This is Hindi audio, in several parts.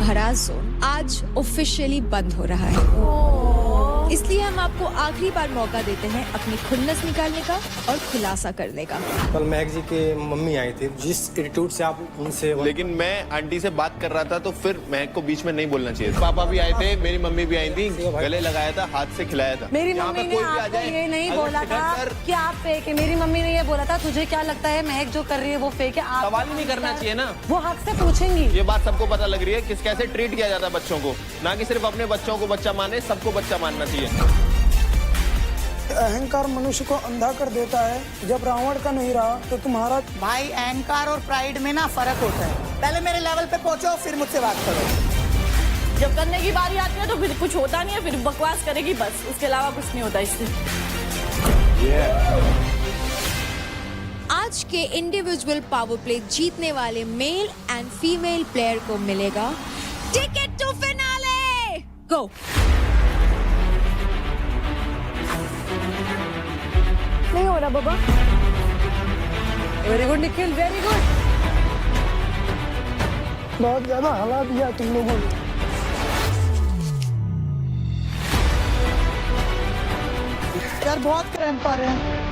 भरा जोन आज ऑफिशियली बंद हो रहा है। इसलिए हम आपको आखिरी बार मौका देते हैं अपनी खुन्नस निकालने का और खुलासा करने का। कल महक जी के मम्मी आई थी, जिस एटीट्यूड से आप उनसे, लेकिन मैं आंटी से बात कर रहा था तो फिर महक को बीच में नहीं बोलना चाहिए। पापा भी आए थे, मेरी मम्मी भी आई थी, गले लगाया था, हाथ से खिलाया था। मेरी मम्मी ने आपको ये नहीं बोला था कि आप फेक है। मेरी मम्मी ने ये बोला था तुझे क्या लगता है महक जो कर रही है वो फेक है। आप सवाल ही नहीं करना चाहिए ना, वो हक से पूछेंगी। ये बात सबको पता लग रही है किस कैसे ट्रीट किया जाता है बच्चों को, ना कि सिर्फ अपने बच्चों को बच्चा माने, सबको बच्चा मानना चाहिए। अहंकार मनुष्य को अंधा कर देता है। जब रावण का नहीं रहा तो तुम्हारा। भाई अहंकार और प्राइड में ना फर्क होता है। पहले मेरे लेवल पे पहुंचो फिर मुझसे बात करो। जब करने की बारी आती है तो फिर कुछ होता नहीं है, फिर बकवास करेगी बस, उसके अलावा कुछ नहीं होता इससे। आज के इंडिविजुअल पावर प्ले जीतने वाले मेल एंड फीमेल प्लेयर को मिलेगा टिकट टू फिनाले। गो। नहीं हो रहा बाबा। Very good Nikhil, very good. बहुत ज्यादा हला दिया तुम लोगों ने। यार बहुत क्रैम्प आ रहे हैं।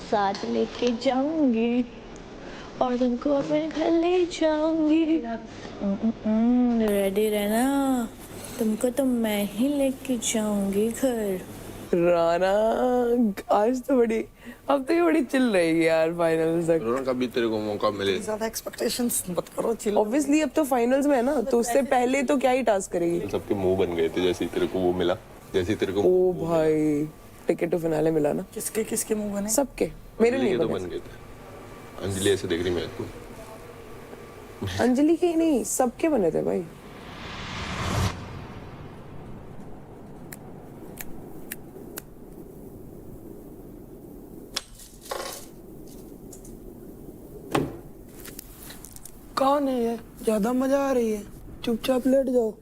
साथ लेके जाऊंगी और तुमको मैं घर ले जाऊंगी। रेडी रहना, तुमको तो मैं ही लेके जाऊंगी घर। राना आज तो बड़ी, अब तो ये बड़ी चिल रहेगी यार फाइनल्स तक। रोना कभी तेरे को मौका मिले। ज्यादा एक्सपेक्टेशंस मत करो, चिल। ऑब्वियसली अब तो फाइनल्स में है ना, तो उससे पहले तो क्या ही टास्क करेगी। सबके मुंह बन गए थे जैसे तेरे को वो मिला, जैसे तेरे को। ओ भाई टिकट टू फिनाले मिला ना। किसके किसके मुंह बने? सबके, मेरे नहीं तो बने। बन गए थे। अंजलि ऐसे देख रही मेरे को। अंजलि के ही नहीं, सबके बने थे भाई। कौन है ये? ज्यादा मजा आ रही है, चुपचाप लेट जाओ।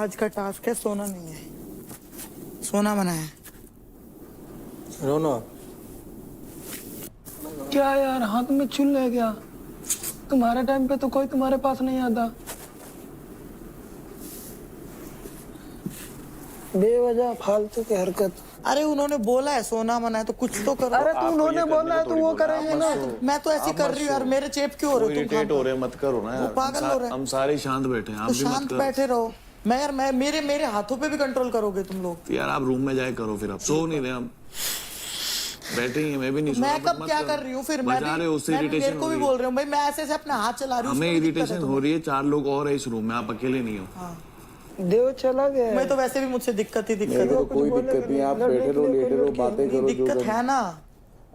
आज का टास्क है सोना नहीं है, सोना मना है। रोना क्या यार हाथ में चुल है क्या? तुम्हारे टाइम पे तो कोई तुम्हारे पास नहीं आता। बेवजह फालतू की हरकत। अरे उन्होंने बोला है सोना मना है तो कुछ तो करो। अरे तो उन्होंने बोला है तो वो करेंगे ना। मैं तो ऐसी कर रही हूँ यार, मेरे चेप क्यों हो रहे हो तुम? इरिटेट हो रहे हैं, मत करो ना यार। पागल हो रहे हैं। हम सारे शांत बैठे हैं, आप तो भी मत शांत करो। बैठे रहो। मैं यार मैं मेरे हाथों पे भी कंट्रोल करोगे तुम लोग? तो यार आप रूम में जाए करो, फिर आप सो नहीं रहे, हम बैठे ही हैं, मैं भी नहीं सो रहा। मैं कब क्या कर रही हूँ फिर? मैं बजा रहे हो, उससे मेरे इरिटेशन को भी बोल रहे हूँ भाई, मैं ऐसे से अपना हाथ चला रही हूँ। हमें इरिटेशन हो रही है, 4 लोग और है इस रूम में, आप अकेले नहीं हो। देव चला गया। मैं तो वैसे भी मुझसे दिक्कत ही दिक्कत है। कोई दिक्कत नहीं, आप बैठे रहो, लेटे रहो, बातें करो। दिक्कत है ना,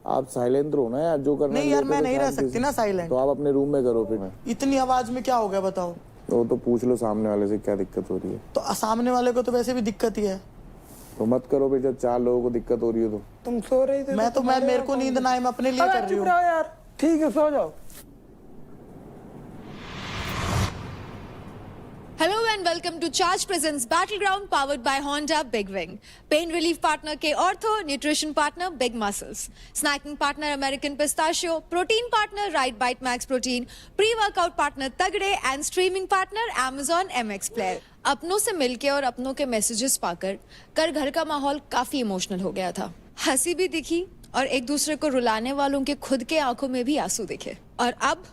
आप साइलेंट रहो ना यार, जो करना है। नहीं यार मैं नहीं रह सकती ना साइलेंट। तो आप अपने रूम में करो फिर। इतनी आवाज में क्या हो गया बताओ? तो पूछ लो सामने वाले से क्या दिक्कत हो रही है। तो सामने वाले को तो वैसे भी दिक्कत ही है, तो मत करो फिर, जब 4 लोगों को दिक्कत हो रही है तो। तुम सो रही थी। मैं मेरे को नींद ना आए, मैं अपने लिए कर रही हूँ यार। ठीक है सो जाओ। Hello and welcome to Charge Presents Battleground powered by Honda Big Wing. Pain relief partner K Ortho, nutrition partner Big Muscles, snacking partner American Pistachio, protein partner Right Bite Max Protein, pre-workout partner Tagde and streaming partner Amazon MX Player. अपनों से मिलके और अपनों के मैसेजेस पाकर कर घर का माहौल काफी इमोशनल हो गया था। हंसी भी दिखी और एक दूसरे को रुलाने वालों के खुद के आंखों में भी आंसू दिखे। और अब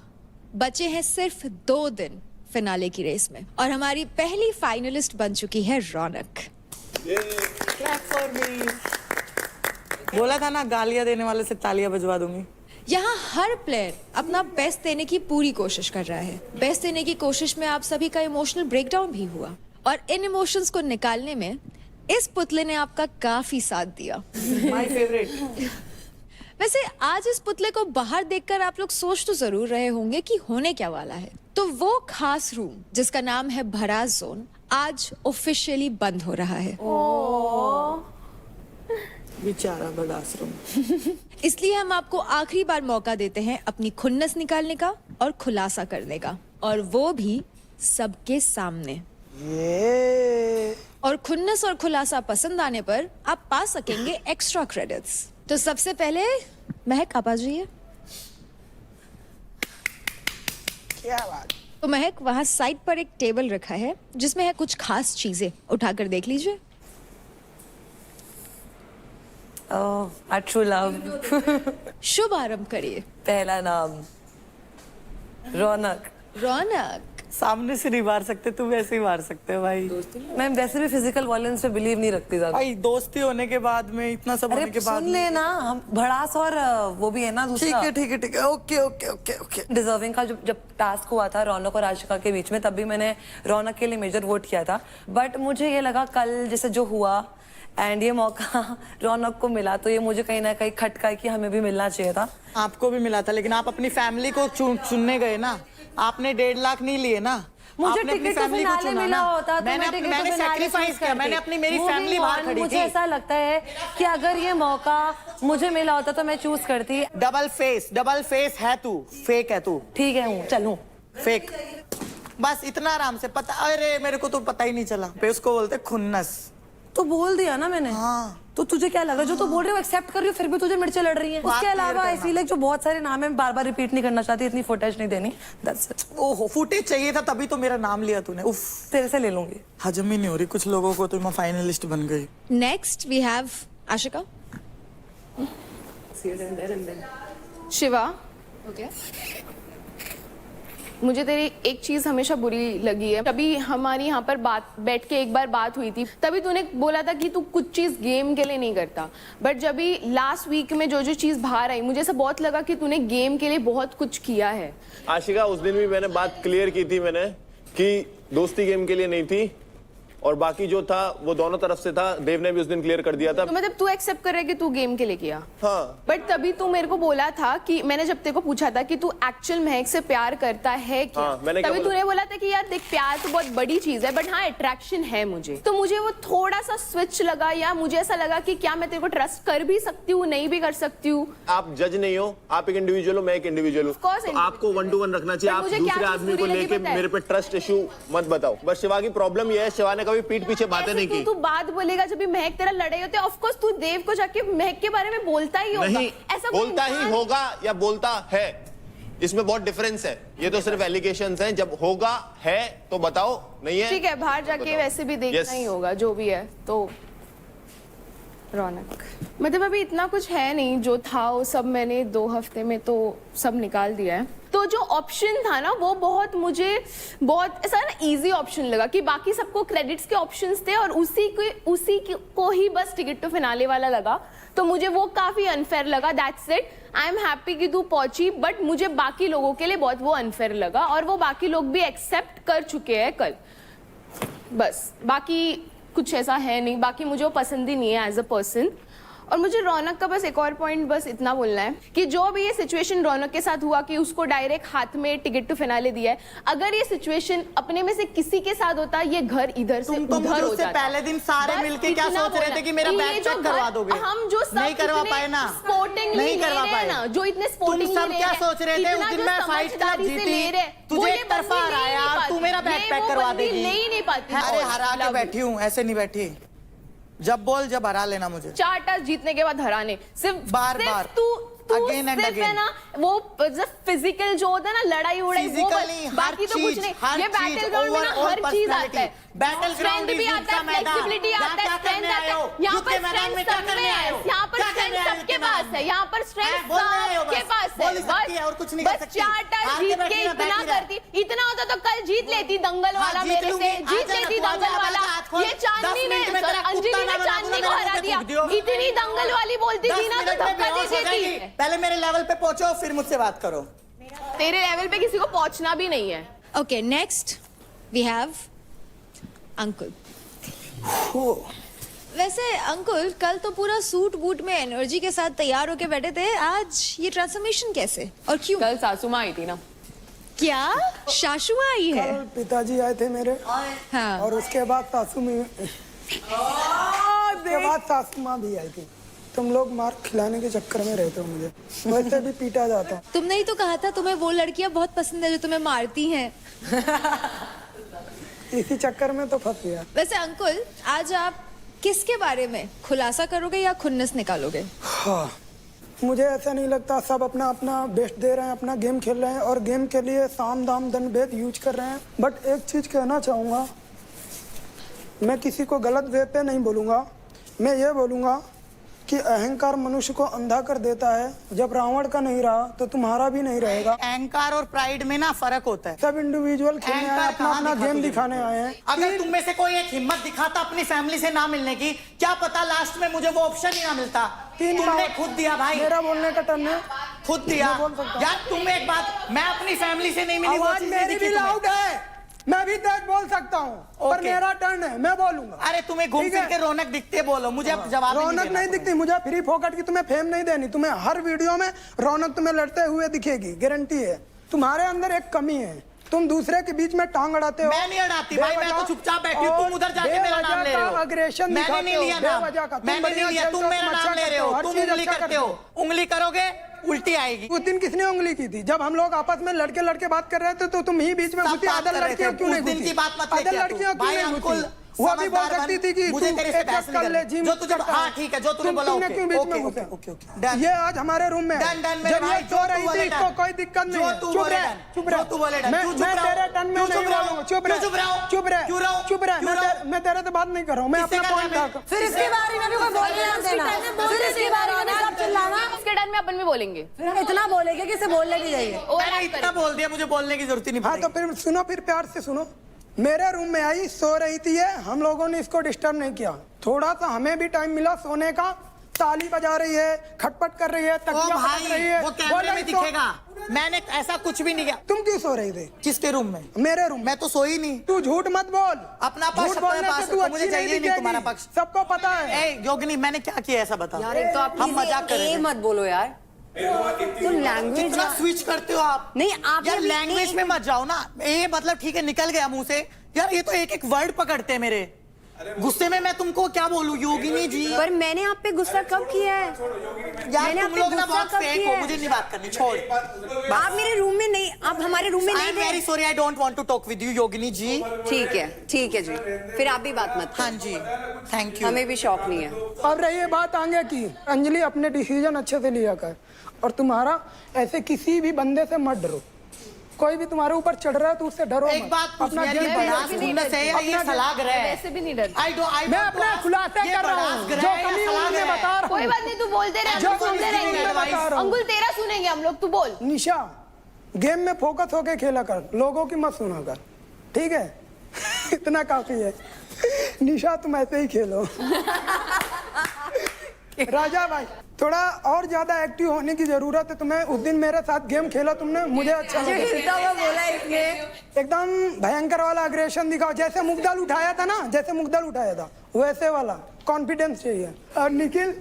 बचे हैं सिर्फ 2 दिन फिनाले की रेस में और हमारी पहली फाइनलिस्ट बन चुकी है रौनक। Clap for me. बोला था ना गालियां देने वाले से तालियां बजवा दूंगी। यहाँ हर प्लेयर अपना बेस्ट देने की पूरी कोशिश कर रहा है। बेस्ट देने की कोशिश में आप सभी का इमोशनल ब्रेकडाउन भी हुआ और इन इमोशंस को निकालने में इस पुतले ने आपका काफी साथ दिया। My favourite. वैसे आज इस पुतले को बाहर देखकर आप लोग सोच तो जरूर रहे होंगे कि होने क्या वाला है। तो वो खास रूम जिसका नाम है भड़ास जोन आज ऑफिशियली बंद हो रहा है। बेचारा बड़ा आश्रम। इसलिए हम आपको आखिरी बार मौका देते हैं अपनी खुन्नस निकालने का और खुलासा करने का, और वो भी सबके सामने। और खुन्नस और खुलासा पसंद आने पर आप पा सकेंगे एक्स्ट्रा क्रेडिट्स। तो सबसे पहले महक आप आ जाइए। क्या बात। तो महक वहां साइड पर एक टेबल रखा है जिसमें है कुछ खास चीजें, उठाकर देख लीजिए। आई ट्रू लव। शुभ आरंभ करिए। पहला नाम रौनक। रौनक सामने से नहीं मार सकते, तुम वैसे ही मार सकते हो भाई। मैं वैसे भी फिजिकल वायलेंस पे बिलीव नहीं रखती ज्यादा भाई। दोस्ती होने के बाद में इतना सब होने अरे के बाद सुन लेना, हम भड़ास और वो भी है ना दूसरा। ठीक है okay okay okay okay. Deserving का जब टास्क हुआ था रौनक और आशिका के बीच में, तब भी मैंने रौनक के लिए मेजर वोट किया था। बट मुझे ये लगा कल जैसे जो हुआ एंड ये मौका रौनक को मिला, तो ये मुझे कहीं ना कहीं खटका कि हमें भी मिलना चाहिए था। आपको भी मिला था, लेकिन आप अपनी फैमिली को चुनने गए ना। आपने 1.5 लाख नहीं लिए ना। मुझे आपने अपनी टिकट तो फैमिली को फिनाले चुना मिला ना। होता तो मैं टिकट तो मैंने फिनाले सैक्रिफाइस चूज किया। मैंने अपनी मेरी फैमिली बाहर खड़ी मुझे थी। ऐसा लगता है कि अगर ये मौका मुझे मिला होता तो मैं चूज करती। डबल फेस है तू, फेक है तू। ठीक है हूँ, चलूं। फेक। बस इतना आराम से पता। अरे मेरे को तो पता ही नहीं चला। पे उसको बोलते खुन्नस। तो बोल दिया ना मैंने। हाँ। तो तुझे क्या लगा जो तू बोल रही हो एक्सेप्ट कर रही हो, फिर भी तुझे मिर्चे लड़ रही है। उसके अलावा आई फील लाइक जो बहुत सारे नाम है बार बार रिपीट नहीं करना चाहती, इतनी फुटेज नहीं देनी। That's it. ओहो फुटेज चाहिए था, तभी तो मेरा नाम लिया तूने। उफ, तेरे से ले लूंगी। हजम ही नहीं हो रही कुछ लोगों को, तो मैं फाइनलिस्ट बन गई। Next we have Ashika. Shiva, okay. मुझे तेरी एक चीज हमेशा बुरी लगी है। तभी हमारी यहाँ पर बैठ के एक बार बात हुई थी, तभी तूने बोला था कि तू कुछ चीज गेम के लिए नहीं करता। बट जब भी लास्ट वीक में जो चीज बाहर आई, मुझे ऐसा बहुत लगा कि तूने गेम के लिए बहुत कुछ किया है। आशिका, उस दिन भी मैंने बात क्लियर की थी मैंने कि दोस्ती गेम के लिए नहीं थी, और बाकी जो था वो दोनों तरफ से था। देव ने भी उस दिन क्लियर कर दिया था। तो मतलब तू एक्सेप्ट कर रहा है कि तू गेम के लिए किया? हाँ। बट तभी तू मेरे को बोला था कि मैंने जब तेरे को पूछा था कि तू एक्चुअल महक से प्यार करता है क्या, हाँ, मैंने क्या तभी तूने बोला था कि यार देख, प्यार तो बहुत बड़ी चीज है, बट हाँ अट्रैक्शन है मुझे। तो मुझे वो थोड़ा सा स्विच लगा, या मुझे ऐसा लगा कि क्या मैं तेरे को ट्रस्ट कर भी सकती हूँ, नहीं भी कर सकती हूँ। आप जज नहीं हो, आप एक इंडिविजुअल हो, मैं एक इंडिविजुअल हूँ। तो आपको 1 to 1 रखना चाहिए। आप दूसरे आदमी को लेके मेरे पे ट्रस्ट इशू मत बताओ। बस शिवा की प्रॉब्लम ये है, शिवा ने कभी पीठ पीछे बातें नहीं की। तू बात बोलेगा जब भी महक तेरा लड़ाई होते, ऑफ कोर्स तू देव को जाके महक के बारे में बोलता ही होगा। नहीं, ऐसा बोलता ही होगा या बोलता है, इसमें बहुत डिफरेंस है। ये तो सिर्फ एलिगेशंस हैं। जब होगा है तो बताओ, नहीं है ठीक है, बाहर जाके वैसे भी देखना ही होगा जो भी है। तो रौनक, मतलब अभी इतना कुछ है नहीं, जो था वो सब मैंने 2 हफ्ते में तो सब निकाल दिया है। तो जो ऑप्शन था ना वो बहुत मुझे बहुत ऐसा ना इजी ऑप्शन लगा कि बाकी सबको क्रेडिट्स के ऑप्शंस थे और उसी को ही बस टिकट टू फिनाले वाला लगा। तो मुझे वो काफी अनफेयर लगा। That's it. I am happy कि तू पहुंची, बट मुझे बाकी लोगों के लिए बहुत वो अनफेयर लगा, और वो बाकी लोग भी एक्सेप्ट कर चुके हैं कल। बस बाकी कुछ ऐसा है नहीं, बाकी मुझे वो पसंद ही नहीं है एज अ पर्सन। और मुझे रौनक का बस एक और पॉइंट बस इतना बोलना है कि जो भी ये सिचुएशन रौनक के साथ हुआ कि उसको डायरेक्ट हाथ में टिकट टू फिनाले दिया है, अगर ये सिचुएशन अपने में से किसी के साथ होता, ये घर इधर से उधर हो जाता। पहले दिन सारे मिलके क्या सोच रहे थे कि मेरा बैग चेक करवा दोगे? हम जो नहीं करवा पाए ना, स्पोर्टिंग नहीं करवा पाए ना, जो इतने स्पोर्टिंग तुम सब क्या सोच रहे थे? उस दिन मैं फाइट क्लब जीती, तुझे एक तरफा हराया, तू मेरा बैग पैक करवा देगी। नहीं पाती। अरे हरा के बैठी हूँ, ऐसे नहीं बैठी। जब बोल, जब हरा लेना मुझे। 4 टास्क जीतने के बाद हराने, सिर्फ बार तू Again and सिर्फ again. है ना वो फिजिकल जो होता है ना, लड़ाई उड़ाई, वो बाकी तो कुछ नहीं। ये बैटल ग्राउंड में ना हर चीज आता है। बैटल ग्राउंड भी आता है, फ्लेक्सिबिलिटी आता है, स्ट्रेंथ आता है। यहाँ पर स्ट्रेंथ सब में है, यहाँ पर स्ट्रेंथ सबके पास है, यहाँ पर स्ट्रेंथ सबके पास है। बस 4 टास्क जीत के इतना करती, इतना होता तो कल जीत लेती दंगल वाला मेरे से, जीत लेती दंगल वाला। ये चांदनी ने, अंजलि ने चांदनी को हरा दिया। इतनी दंगल वाली बोलती थी ना तो धक्का दे देती। पहले मेरे लेवल पे पहुंचो, फिर मुझसे बात करो। तेरे लेवल पे किसी को पहुंचना भी नहीं है। Okay, next we have Ankul. वैसे अंकुल कल तो पूरा सूट बूट में एनर्जी के साथ तैयार होके बैठे थे, आज ये ट्रांसफॉर्मेशन कैसे और क्यों? कल सासू माँ आई थी ना। क्या शाशुआ आई है? कल पिताजी आए थे मेरे, हाँ। और उसके बाद सासू माँ भी आई थी। तुम लोग मार खिलाने के चक्कर में रहते हो मुझे, वैसे भी पीटा जाता। तुमने ही तो कहा था तुम्हें वो लड़कियां बहुत पसंद है जो तुम्हें मारती हैं। इसी चक्कर में तो फंस गया। वैसे अंकुल आज आप किसके बारे में खुलासा करोगे या खुन्नस निकालोगे? हाँ, मुझे ऐसा नहीं लगता, सब अपना अपना बेस्ट दे रहे हैं, अपना गेम खेल रहे हैं और गेम के लिए साम दाम दंड भेद यूज कर रहे हैं। बट एक चीज कहना चाहूँगा, मैं किसी को गलत वे पे नहीं बोलूँगा, मैं ये बोलूँगा कि अहंकार मनुष्य को अंधा कर देता है। जब रावण का नहीं रहा तो तुम्हारा भी नहीं रहेगा। अहंकार और प्राइड में ना फर्क होता है। सब इंडिविजुअल खेलने आए, अपना अपना गेम दिखाने आए हैं। अगर तुम में से कोई एक हिम्मत दिखाता अपनी फैमिली से ना मिलने की, क्या पता लास्ट में मुझे वो ऑप्शन ही ना मिलता। तुमने खुद दिया भाई, मेरा बोलने का टर्न है, खुद दिया। बोल सकता हूं। यार तुम एक बात, मैं अपनी फैमिली से नहीं मिली, वो आवाज चीज़ मेरी दिखी भी तुम्हें। लाउड है, मैं भी तेज बोल सकता हूँ, पर मेरा टर्न है, मैं बोलूंगा। अरे तुम्हें घूम ठीक फिर है? के रौनक दिखते बोलो, मुझे अब जवाब ही रौनक नहीं दिखती मुझे, फ्री फोकट की तुम्हें फेम नहीं देनी। तुम्हें हर वीडियो में रौनक तुम्हें लड़ते हुए दिखेगी, गारंटी है। तुम्हारे अंदर एक कमी है, तुम दूसरे के बीच में टांग अड़ाते हो। मैं नहीं अड़ाती भाई, मैं तो चुपचाप बैठी हूँ, तुम उधर जाके मेरा नाम ले रहे हो। अग्रेशन मैंने नहीं लिया नाम, मैंने नहीं लिया, तुम मेरा नाम ले रहे हो, तुम उंगली करते हो, उंगली करोगे उल्टी आएगी। उस दिन किसने उंगली की थी? जब हम लोग आपस में लड़के लड़के बात कर रहे थे तो तुम ही बीच में घुसी। अदर लड़कियां क्यों नहीं घुसी? की बात मत लेके अदर लड़कियां क्यों नहीं घुसी? वो भी बोल सकती थी कि मुझे तेरे से बहस नहीं करनी। जो तुझे, हाँ ठीक है, जो तूने बोला ओके क्यों बीच में घुसे? ये आज हमारे रूम में है। जब ये सो रही थी इसको कोई दिक्कत नहीं है। चुप रह, चुप रह। मैं तेरे टर्न में नहीं बोलूंगा। चुप रह, चुप रह, चुप रह। मैं तेरे से बात नहीं कर रहा हूँ, मैं अपना पॉइंट रखा। फिर इसके बारे में भी कोई बोलने ना देना, फिर इसके बारे में सब चिल्लाना। उसके टर्न में अपन भी बोलेंगे, इतना बोलेंगे कि इसे बोलने की चाहिए। मैंने इतना बोल दिया, मुझे बोलने की जरूरत ही नहीं। हाँ तो फिर सुनो, फिर प्यार से सुनो। मेरे रूम में आई, सो रही थी ये, हम लोगों ने इसको डिस्टर्ब नहीं किया। थोड़ा सा हमें भी टाइम मिला सोने का। ताली बजा रही है, खटपट कर रही है, तकिया पटक रही है। वो कैमरे में दिखेगा, मैंने ऐसा कुछ भी नहीं किया। तुम क्यों सो रही थी? किसके रूम में? मेरे रूम। मैं तो सोई नहीं। तू झूठ मत बोल, अपना पक्ष, झूठ बोलने से तू मुझे अच्छी चाहिए नहीं तुम्हारा पक्ष। सबको पता है। योगिनी मैंने क्या किया ऐसा बता। यार एक तो आप हम मजाक कर रहे थे। मत बोलो यार, तो लैंग्वेज कितना स्विच करते हो आप। नहीं आप यार लैंग्वेज में मत जाओ ना। ये मतलब ठीक है निकल गया मुंह से यार, ये तो एक एक वर्ड पकड़ते हैं मेरे। गुस्से में मैं तुमको क्या बोलूं योगिनी जी? पर मैंने आप पे गुस्सा कब किया है? यार तुम लोग ना बहुत फेक हो, मुझे नहीं बात करनी, छोड़। आप मेरे रूम में नहीं, आप हमारे रूम में नहीं थे। Very sorry, I don't want to talk with you Yogini ji. ठीक है जी, फिर आप भी बात मत करो। हाँ जी, थैंक यू। हमें भी शौक नहीं है। अब रही बात आगे की, अंजलि अपने डिसीजन अच्छे से लिया कर, और तुम्हारा ऐसे किसी भी बंदे से मत डरो। कोई भी तुम्हारे ऊपर चढ़ रहा है तो उससे डरो एक मत। बात अपना पूछनी गेम है, खेलो। खुन्नस है या ये सलाह रहा है? वैसे भी नहीं डर। मैं अपना खुलासा कर रहा हूँ, जो कमी हुई मैं बता रहा हूँ। कोई बात नहीं, तू बोलते रहे, जो हम सुनते रहेंगे। मैं बता रहा हूँ। अंकुल तेरा सुनेंगे हम लोग, तू बोल। निशा, गेम में फोकस होके खेला कर, लोगों की मत सुना कर, ठीक है? इतना काफी है। निशा तुम ऐसे ही खेलो। राजा भाई थोड़ा और ज्यादा एक्टिव होने की जरूरत है तुम्हें। उस दिन मेरे साथ गेम खेला तुमने, मुझे अच्छा लगा। बोला इसने एकदम भयंकर वाला अग्रेशन दिखाओ, जैसे मुगदल उठाया था ना, जैसे मुगदल उठाया था वैसे वाला कॉन्फिडेंस चाहिए। और निखिल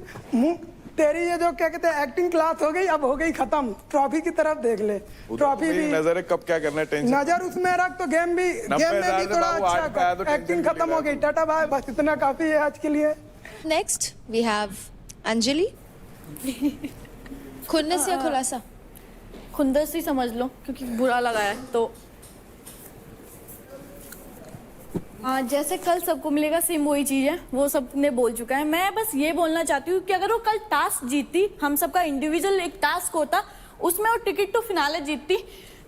तेरी ये जो क्या कहते हैं एक्टिंग क्लास हो गई, अब हो गई खत्म। ट्रॉफी की तरफ देख ले, ट्रॉफी भी नजर है, कब क्या करना है, टेंशन नजर उसमें रख, तो गेम में भी थोड़ा अच्छा कर। एक्टिंग खत्म हो गई, टाटा बाय, बस इतना काफी है आज के लिए। Next we have Anjali. खुन्नस या खुलासा? खुंदस ही समझ लो, क्योंकि बुरा लगा है तो। जैसे कल सबको मिलेगा सेम वही चीज है, वो सबने बोल चुका है। मैं बस ये बोलना चाहती हूँ कि अगर वो कल टास्क जीतती, हम सबका इंडिविजुअल एक टास्क होता, उसमें वो टिकट टू फिनाले जीतती,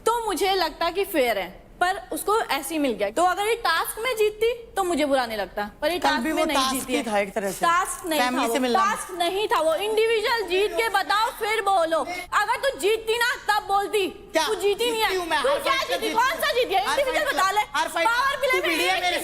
तो मुझे लगता कि फेयर है। पर उसको ऐसे ही मिल गया। तो अगर ये टास्क में जीतती तो मुझे बुरा नहीं लगता, पर ये टास्क में नहीं जीती है। था एक तरह से टास्क नहीं था, वो टास्क नहीं था, वो इंडिविजुअल जीत के बताओ फिर बोलो। अगर तू जीतती ना तब बोलती, तू जीती नहीं है। तू क्या जीती, कौन सा जीती है? इंडिविजुअल बता ले। पावर प्ले में एक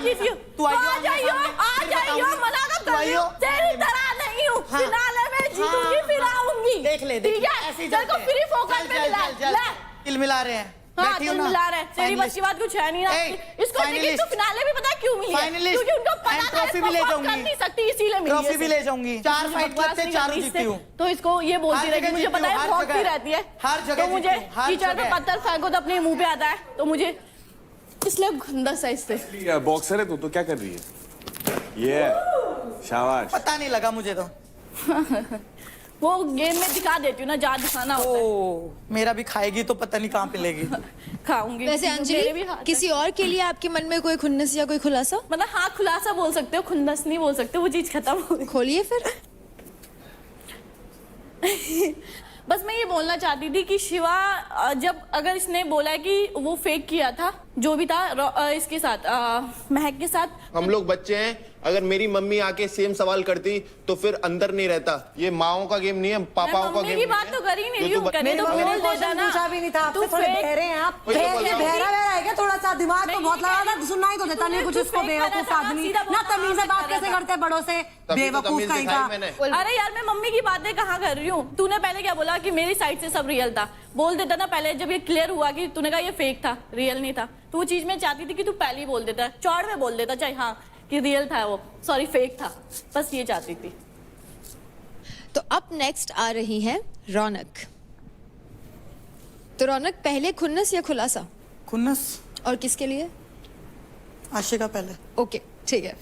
जीती है। तू आ जाइयो, मना कब कर रही हो? तेरी तरह नहीं हूँ, फिनाले में जीतूंगी फिर आऊंगी। देख ले, ठीक है? तेरे को फ्री फोकस में मिला। मिला रहे हैं। हाँ बैठी हो तुम ना? मिला रहे तेरी बस की बात कुछ है नहीं ना ए, इसको टिकट finalist. तो फिनाले भी पता है क्यों मिली है Finalist. क्योंकि उनको पता And था trophy इसको भी ले perform जाऊंगी. कर नहीं सकती इसीलिए मिली है ट्रॉफी भी इसे। ले जाऊंगी। 4 मुझे फाइट बकवास करते नहीं 4 करनी जीती इससे। हूँ। तो इसको ये बोलती हर रहती जगह मुझे जीती पता हूँ, है हर भौंकती जगह। रहती है हर जगह तो मुझे जीती हूँ, हर टीचर का जगह। पत्थर फेंको तो अपने मुंह पे आता है तो मुझे इसलिए गंदा सा इससे बॉक्सर है तो क्या कर रही है ये शाबाश पता नहीं लगा मुझे तो। वो गेम में दिखा देती हूँ ना जहाँ दिखाना होता है ओ मेरा भी खाएगी तो पता नहीं कहाँ पिलेगी। खाऊंगी वैसे मेरे भी अंजलि हाथ है। किसी और के लिए आपके मन में कोई खुन्नस या कोई खुलासा मतलब हाँ खुलासा बोल सकते हो खुन्नस नहीं बोल सकते वो चीज खत्म हो गई खोलिए फिर। बस मैं ये बोलना चाहती थी कि शिवा जब अगर इसने बोला है कि वो फेक किया था जो भी था इसके साथ महक के साथ हम लोग बच्चे हैं, अगर मेरी मम्मी आके सेम सवाल करती तो फिर अंदर नहीं रहता। ये माओ का गेम नहीं है, पापाओं का मम्मी गेम की नहीं बात है। तो कर ही नहीं जो रही तू हूँ बता- करे तो मेरी बोल मम्मी देता ना पूछा भी नहीं था तू आपसे, थोड़े fake- बहरे हैं आप। वही तो बहरे बोल रहा हूँ। बहरा है क्या थोड़ा सा दिमाग मैं तो ये बहुत कह लगा रही था, हूँ। सुनना ही तो देता नहीं कुछ तू इसको fake बेवकूफ कर रहा था, आदमी सीधा बोल ना रहा था, तमीज से बात कर रहा कैसे था। करते हैं बड़ों से तभी तो बेवकूफ तमीज कहीं दिखाई का। मैंने। अरे यार मैं मम्मी की बातें कहाँ कर रही हूँ तूने पहले क्या बोला कि मेरी साइड से सब रियल था बोल देता ना पहले जब ये क्लियर हुआ कि तूने कहा ये फेक था रियल नहीं था तो वो चीज मैं चाहती थी कि तू पहले ही बोल देता चौड़ में बोल देता चाहे हाँ कि रियल था वो सॉरी फेक था बस ये चाहती थी। तो अब नेक्स्ट आ रही है रौनक। तो रौनक पहले खुन्नस या खुलासा खुन्नस और किसके लिए? आशिका पहले ओके ठीक है।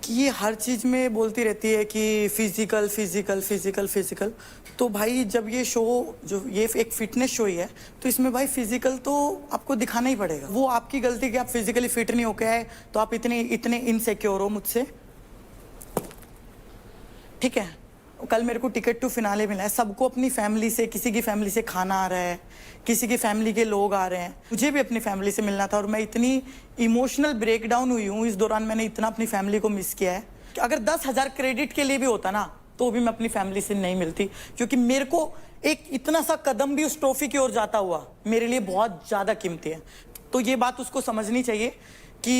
कि ये हर चीज में बोलती रहती है कि फिजिकल फिजिकल फिजिकल फिजिकल तो भाई जब ये शो जो ये एक फिटनेस शो ही है तो इसमें भाई फिजिकल तो आपको दिखाना ही पड़ेगा। वो आपकी गलती कि आप फिजिकली फिट नहीं होके आए तो आप इतने इतने इनसिक्योर हो मुझसे। ठीक है कल मेरे को टिकट टू फिनाले मिला है सबको अपनी फैमिली से किसी की फैमिली से खाना आ रहा है किसी की फैमिली के लोग आ रहे हैं मुझे भी अपनी फैमिली से मिलना था और मैं इतनी इमोशनल ब्रेकडाउन हुई हूँ इस दौरान मैंने इतना अपनी फैमिली को मिस किया है कि अगर 10,000 क्रेडिट के लिए भी होता ना तो भी मैं अपनी फैमिली से नहीं मिलती क्योंकि मेरे को एक इतना सा कदम भी उस ट्रॉफी की ओर जाता हुआ मेरे लिए बहुत ज्यादा कीमती है। तो ये बात उसको समझनी चाहिए कि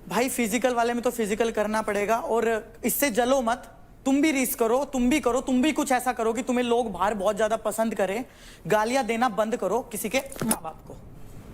भाई फिजिकल वाले में तो फिजिकल करना पड़ेगा और इससे जलो मत तुम भी रीस करो तुम भी कुछ ऐसा करो कि तुम्हें लोग बाहर बहुत ज्यादा पसंद करें गालियां देना बंद करो किसी के माँ बाप को।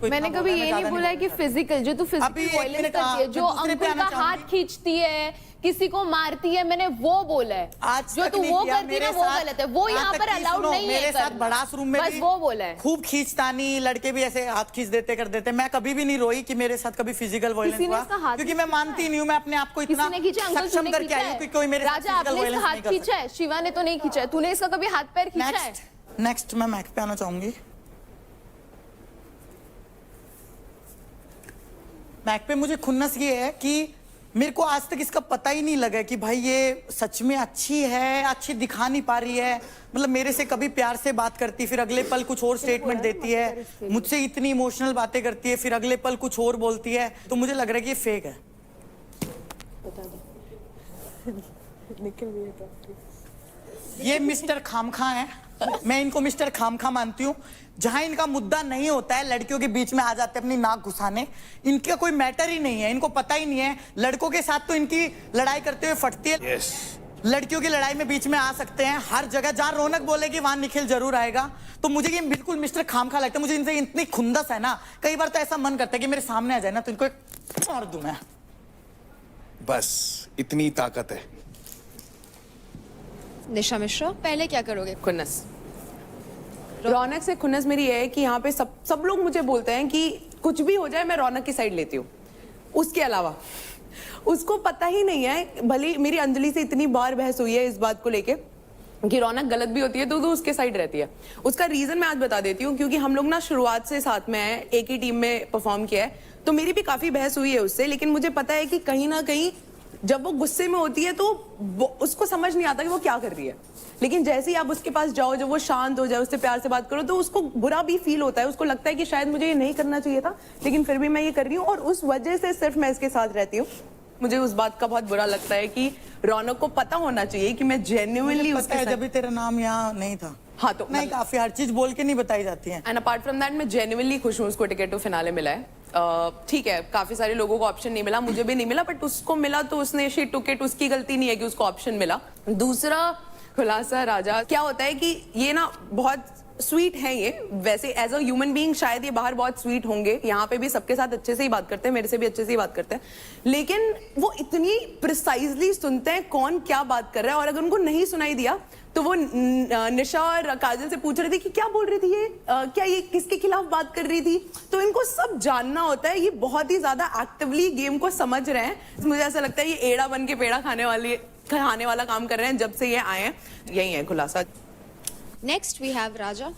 कोई मैंने इतना कभी बोला, मैं ये ज्यादा नहीं बोला है कि बोलता। फिजिकल जो तू अभी फिजिकल एक वायलेंस मिनट, करती है मैं जो दूसरे पे अंकुल आना का हाथ चाहूंगी। खींचती है किसी को मारती है मैंने वो बोला है आज जो तक तू नहीं वो किया, करती है मेरे ना वो साथ- गलत है वो यहाँ यहाँ तक पर कि अलाउड सुनो, नहीं है मेरे साथ करना। बड़ास रूम में बस भी वो बोला है खूब खींचतानी लड़के भी ऐसे हाथ खींच देते कर देते मैं कभी भी नहीं रोई कि मेरे साथ कभी फिजिकल वायलेंस किसी ने हुआ इसका हाथ क्योंकि नहीं मैं मानती नहीं हूँ मैं अपने आप को इतना किसी ने खींचा अंकल सक्षम तूने करके खींचा आई हूँ कि है कोई मेरे साथ राजा physical आपने violence इसका नहीं हाथ कर खींचा है शिवा ने तो नहीं खींचा है तूने इसका कभी हाथ पैर खींचा है नेक्स्ट मैं मैक पे आना चाहूंगी। मैक पे मुझे खुन्नस ये है कि मेरे को आज तक इसका पता ही नहीं लगा कि भाई ये सच में अच्छी है अच्छी दिखा नहीं पा रही है मतलब मेरे से कभी प्यार से बात करती फिर अगले पल कुछ और स्टेटमेंट देती है मुझसे इतनी इमोशनल बातें करती है फिर अगले पल कुछ और बोलती है तो मुझे लग रहा है कि ये फेक है। ये मिस्टर खामखा है मैं इनको मिस्टर खामखा मानती हूँ जहां इनका मुद्दा नहीं होता है लड़कियों के बीच में आ जाते हैं अपनी नाक घुसाने इनका कोई मैटर ही नहीं है इनको पता ही नहीं है लड़कों के साथ तो इनकी लड़ाई करते हुए फटती है लड़कियों की लड़ाई में बीच में आ सकते हैं हर जगह जहां रौनक बोलेगी वहां निखिल जरूर आएगा तो मुझे ये बिल्कुल मिस्टर खामखा लगता है मुझे इनसे इतनी खुंदस है ना कई बार तो ऐसा मन करता है कि मेरे सामने आ जाए ना तो इनको एक मार दूं मैं बस इतनी ताकत है। निशा मिश्रा पहले क्या करोगे? खुन्नस रौनक से खुन्नस मेरी ये है कि यहाँ पे सब लोग मुझे बोलते हैं कि कुछ भी हो जाए मैं रौनक की साइड लेती हूँ उसके अलावा उसको पता ही नहीं है भले मेरी अंजलि से इतनी बार बहस हुई है इस बात को लेके कि रौनक गलत भी होती है तो उसके साइड रहती है उसका रीजन मैं आज बता देती हूँ क्योंकि हम लोग ना शुरुआत से साथ में है एक ही टीम में परफॉर्म किया है तो मेरी भी काफी बहस हुई है उससे लेकिन मुझे पता है कि कहीं ना कहीं जब वो गुस्से में होती है तो उसको समझ नहीं आता कि वो क्या कर रही है लेकिन जैसे ही आप उसके पास जाओ जब वो शांत हो जाए उससे प्यार से बात करो तो उसको बुरा भी फील होता है उसको लगता है कि शायद मुझे ये नहीं करना चाहिए था लेकिन फिर भी मैं ये कर रही हूँ और उस वजह से सिर्फ मैं इसके साथ रहती हूँ। मुझे उस बात का बहुत बुरा लगता है कि रौनक को पता होना चाहिए कि मैं जेन्युइनली उसके साथ जब भी तेरा नाम यहाँ नहीं था हाँ तो नहीं काफी हर चीज बोल के नहीं बताई जाती है एंड अपार्ट फ्रॉम दैट मैं जेन्युइनली खुश हूँ उसको टिकट टू फिनाले मिला है ठीक है काफी सारे लोगों को ऑप्शन नहीं मिला मुझे भी नहीं मिला बट उसको मिला तो उसने शी टुक इट उसकी गलती नहीं है कि उसको ऑप्शन मिला। दूसरा खुलासा राजा क्या होता है कि ये ना बहुत स्वीट है ये, वैसे एज अ ह्यूमन बीइंग शायद ये बाहर बहुत स्वीट होंगे, यहाँ पे भी सबके साथ अच्छे से ही बात करते हैं, मेरे से भी अच्छे से ही बात करते हैं, लेकिन वो इतनी प्रिसाइजली सुनते हैं कौन क्या बात कर रहा है, और अगर उनको नहीं सुनाई दिया तो वो निशा और काजल से पूछ रहे थे कि क्या बोल रही थी ये, क्या ये किसके खिलाफ बात कर रही थी, तो इनको सब जानना होता है, ये बहुत ही ज्यादा एक्टिवली गेम को समझ रहे हैं। मुझे ऐसा लगता है ये एड़ा बन के पेड़ा खाने वाला काम कर रहे हैं जब से ये आए हैं, यही है खुलासा। नेक्स्ट वी हैव राजा।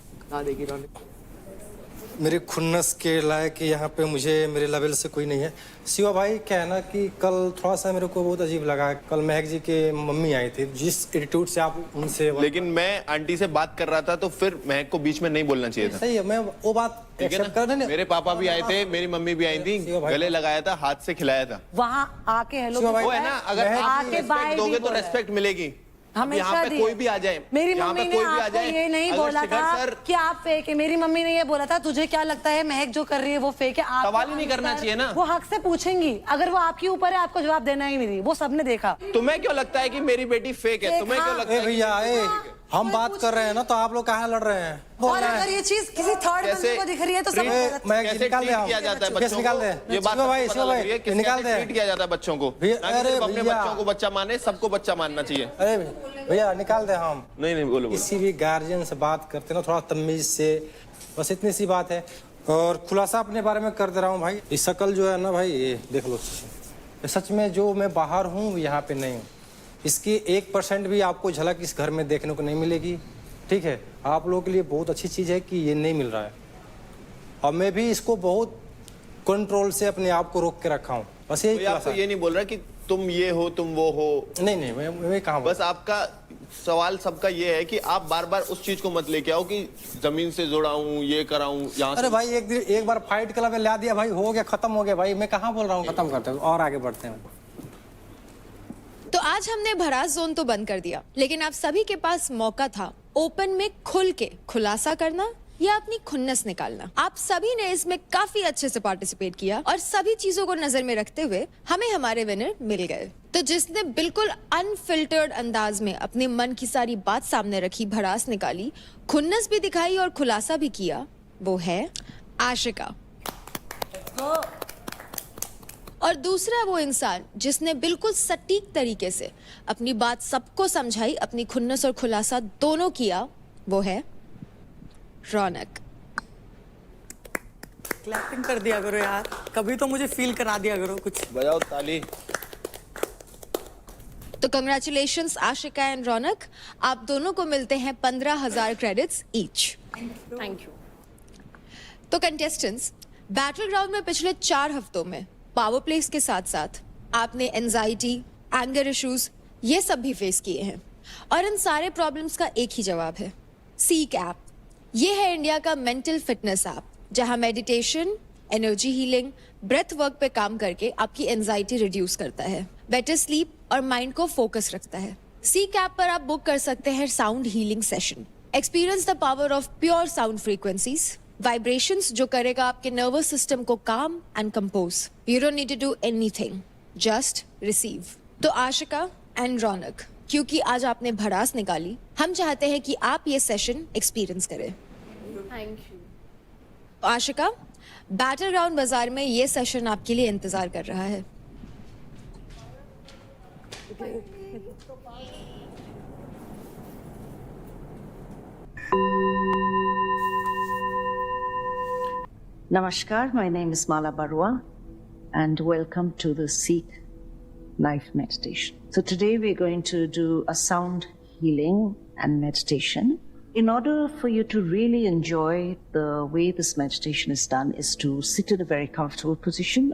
मेरे खुन्नस के लायक यहाँ पे मुझे मेरे लेवल से कोई नहीं है। शिवा भाई क्या है ना कि कल थोड़ा सा मेरे को बहुत अजीब लगा, कल महक जी के मम्मी आई थी, जिस एटीट्यूड से आप उनसे, लेकिन मैं आंटी से बात कर रहा था तो फिर महक को बीच में नहीं बोलना चाहिए था। सही है, मैं वो बात एक्सेप्ट कर रहा। मेरे पापा भी आए थे, मेरी मम्मी भी आई थी, गले लगाया था, हाथ से खिलाया था। वहाँ आके हेलो वो है ना, अगर आप रेस्पेक्ट दोगे तो रेस्पेक्ट मिलेगी। यहाँ पे कोई भी आ जाए, मेरी मम्मी ने आपको ये नहीं बोला था कि आप फेक है, मेरी मम्मी ने ये बोला था तुझे क्या लगता है महक जो कर रही है वो फेक है। आप सवाल ही नहीं करना चाहिए ना, वो हक से पूछेंगी, अगर वो आपके ऊपर है आपको जवाब देना ही नहीं, वो सबने देखा। तुम्हें क्यों लगता है कि मेरी बेटी फेक है? तुम्हें क्यों लगता है? भैया हम बात कर रहे हैं ना, तो आप लोग कहाँ लड़ रहे हैं? और अगर ये चीज किसी थर्ड बंदे को दिख रही है तो सब कैसे ट्रीट किया जाता है बच्चों को? ये बात पता लग रही है किस कैसे ट्रीट किया जाता है बच्चों को। अरे अपने बच्चों को बच्चा माने, सबको बच्चा मानना चाहिए। अरे भैया निकाल दे हम। नहीं बोलो। किसी भी गार्जियन से बात करते ना थोड़ा तमीज से, बस इतनी सी बात है। और खुलासा अपने बारे में कर दे रहा हूँ भाई, ये शक्ल जो है ना भाई, ये देख लो, सच में जो मैं बाहर हूँ यहाँ पे नहीं हूँ। इसकी 1% भी आपको झलक इस घर में देखने को नहीं मिलेगी, ठीक है? आप लोगों के लिए बहुत अच्छी चीज़ है कि ये नहीं मिल रहा है, और मैं भी इसको बहुत कंट्रोल से अपने आप को रोक के रखा हूँ। बस यही आपको ये नहीं बोल रहा कि तुम ये हो तुम वो हो, नहीं मैं कहाँ, बस आपका सवाल सबका ये है कि आप बार बार उस चीज को मत लेके आओ कि जमीन से जुड़ा हूँ, ये कराऊं यहाँ। अरे भाई एक बार फाइट क्लब में ला दिया भाई, हो गया, खत्म हो गया भाई। मैं कहाँ बोल रहा हूँ खत्म करते हैं और आगे बढ़ते हैं। तो आज हमने भड़ास जोन तो बंद कर दिया, लेकिन आप सभी के पास मौका था ओपन में खुल के खुलासा करना या अपनी खुन्नस निकालना। आप सभी ने इसमें काफी अच्छे से पार्टिसिपेट किया और सभी चीजों को नजर में रखते हुए हमें हमारे विनर मिल गए। तो जिसने बिल्कुल अनफिल्टर्ड अंदाज में अपने मन की सारी बात सामने रखी, भड़ास निकाली, खुन्नस भी दिखाई और खुलासा भी किया, वो है आशिका। और दूसरा वो इंसान जिसने बिल्कुल सटीक तरीके से अपनी बात सबको समझाई, अपनी खुन्नस और खुलासा दोनों किया, वो है रौनक। क्लैपिंग कर दिया करो यार, कभी तो मुझे फील करा दिया करो कुछ। बजाओ ताली। तो कंग्रेचुलेशंस आशिका एंड रौनक, आप दोनों को मिलते हैं 15,000 क्रेडिट्स ईच। Thank you. तो कंटेस्टेंट्स, बैटल ग्राउंड में पिछले 4 हफ्तों में पावर प्लेस के साथ साथ आपने एंजाइटी, एंगर इश्यूज, ये सब भी फेस किए हैं, और इन सारे प्रॉब्लम्स का एक ही जवाब है, सीक ऐप। ये है इंडिया का मेंटल फिटनेस ऐप, जहां meditation, energy healing, breath work पे काम करके आपकी एंजाइटी रिड्यूस करता है, बेटर स्लीप और माइंड को फोकस रखता है। सीक ऐप पर आप बुक कर सकते हैं sound healing session. Experience the power of pure sound frequencies, vibrations जो करेगा आपके नर्वस सिस्टम को calm and compose. You don't need to do anything, just receive. तो आशिका एंड रौनक, क्योंकि आज आपने भड़ास निकाली, हम चाहते हैं कि आप ये सेशन एक्सपीरियंस करें। Thank you. Ashika, battle ground बाजार में ये सेशन आपके लिए इंतजार कर रहा है। Namaskar, my name is Mala Barua and welcome to the Seek Life Meditation. So today we're going to do a sound healing and meditation. In order for you to really enjoy the way this meditation is done is to sit in a very comfortable position.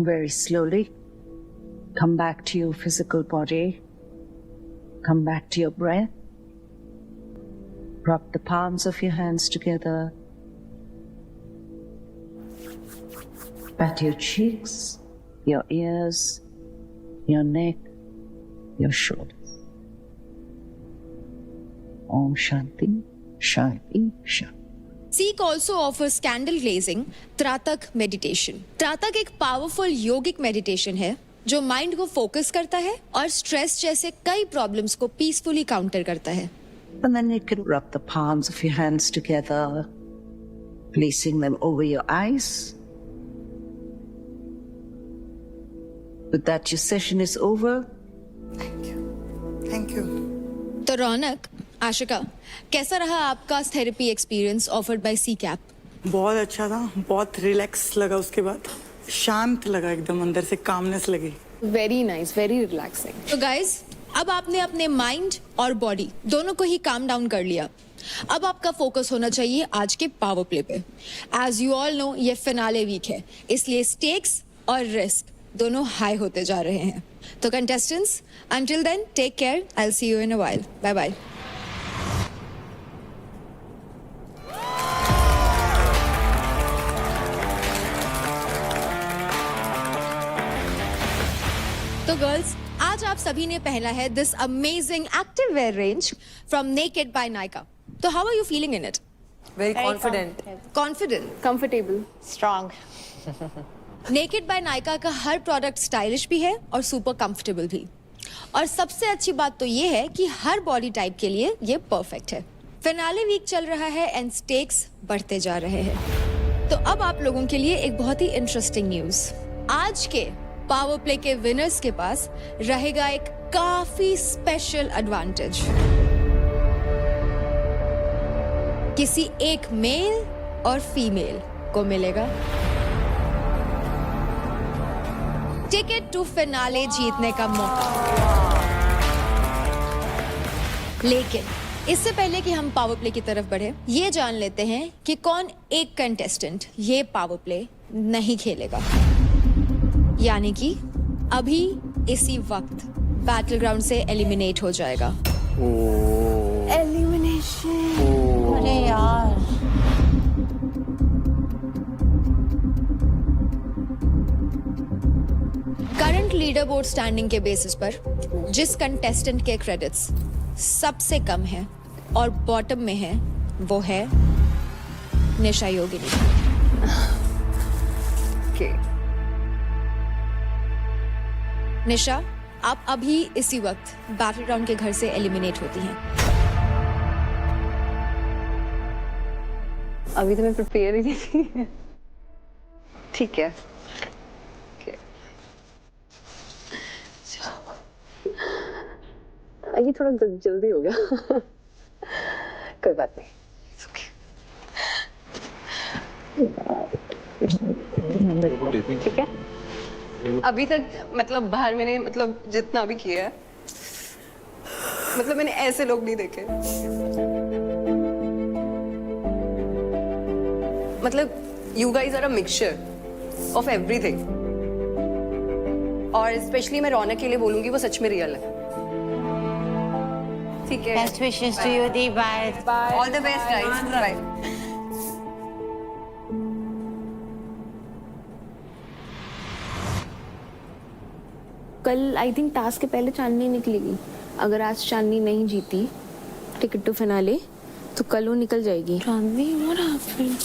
Very slowly come back to your physical body, come back to your breath, rub the palms of your hands together, pat your cheeks, your ears, your neck, your shoulders. Om Shanti, Shanti, Shanti. Seek also offers candle glazing, Tratak meditation. Tratak एक पावरफुल योगिक मेडिटेशन है जो माइंड को फोकस करता है और स्ट्रेस जैसे कई प्रॉब्लम्स को पीसफुली काउंटर करता है. And then you can rub the palms of your hands together, placing them over your eyes. With that, your session is over. Thank you. तो रौनक, आशिका, कैसा रहा आपका therapy experience offered by C cap? बहुत अच्छा था, बहुत रिलैक्स लगा. उसके बाद शांत लगा, एकदम अंदर से कामनेस लगी. Very nice, very relaxing. तो गाइज, अब आपने अपने माइंड और बॉडी दोनों को ही काम डाउन कर लिया. अब आपका फोकस होना चाहिए आज के पावर प्ले पे. एज यू ऑल नो, ये फिनाले वीक है, इसलिए स्टेक्स और रिस्क दोनों हाई होते जा रहे हैं. तो contestants, until then take care. I will see you in a while. Bye bye. तो गर्ल्स, आज आप सभी ने पहना है this amazing active wear range from naked by Nykaa. तो how are you feeling in it? Very confident. Confident, comfortable, strong. Naked by Nykaa का हर प्रोडक्ट स्टाइलिश भी है और सुपर कंफर्टेबल भी. और सबसे अच्छी बात तो ये है कि हर बॉडी टाइप के लिए ये परफेक्ट है. फिनाले वीक चल रहा है एंड स्टेक्स बढ़ते जा रहे हैं. तो अब आप लोगों के लिए एक बहुत ही इंटरेस्टिंग न्यूज. आज के पावर प्ले के विनर्स के पास रहेगा एक काफी स्पेशल एडवांटेज. किसी एक मेल और फीमेल को मिलेगा टिकट टू फिनाले जीतने का मौका. लेकिन इससे पहले कि हम पावर प्ले की तरफ बढ़े, ये जान लेते हैं कि कौन एक कंटेस्टेंट ये पावर प्ले नहीं खेलेगा. यानी कि अभी इसी वक्त बैटल ग्राउंड से एलिमिनेट हो जाएगा. एलिमिनेशन. अरे यार, करंट लीडर बोर्ड स्टैंडिंग के बेसिस पर जिस कंटेस्टेंट के क्रेडिट्स सबसे कम है और बॉटम में है, वो है निशा योगिनी. निशा, आप अभी इसी वक्त बैटल ग्राउंड के घर से एलिमिनेट होती हैं. अभी तो मैं प्रिपेयर ही नहीं थी. ठीक है. ये थोड़ा जल्दी हो गया. कोई बात नहीं. ठीक है. अभी तक मतलब बाहर मैंने मतलब जितना भी किया है, मतलब मैंने ऐसे लोग नहीं देखे. मतलब you guys are a mixture of everything. और स्पेशली मैं रौनक के लिए बोलूंगी, वो सच में रियल है. ठीक है. बेस्ट विशेस टू यू दी. Bye. All the best guys. Bye. कल आई थिंक टास्क के पहले चांदनी निकलेगी. अगर आज चांदनी नहीं जीती टिकट टू फिनाले, तो कल वो निकल जाएगी. चांदनी, व्हाट हैपेंड?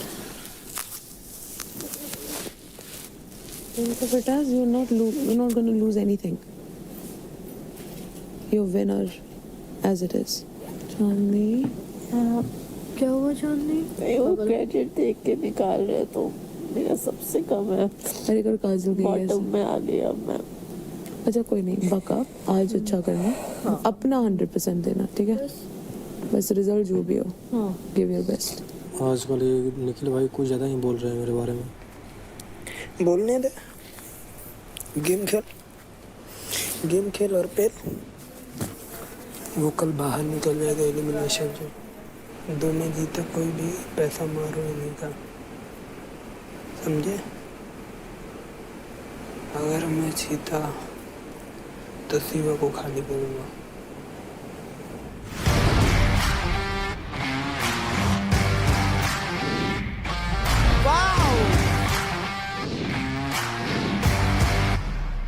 बेटा, you're not going to lose anything. You're winner as it is. चांदनी, क्या हुआ चांदनी? वो क्रेडिट देख के निकाल रहे तो मेरा सबसे कम है. अरे कर काजल की बॉटम में आ गई अब मैं. अच्छा कोई नहीं, बका आज अच्छा करना. अपना 100% देना. ठीक है, बस रिजल्ट जो भी हो, गिव योर बेस्ट. आज वाले निखिल भाई कुछ ज़्यादा ही बोल रहे हैं मेरे बारे में. बोलने दे. गेम खेल और पेल. वो कल बाहर निकल जाएगा एलिमिनेशन से. दोनों जीते कोई भी पैसा मारो नहीं का, समझे? अगर मैं जीता तो शिवा को खाली करूँगा.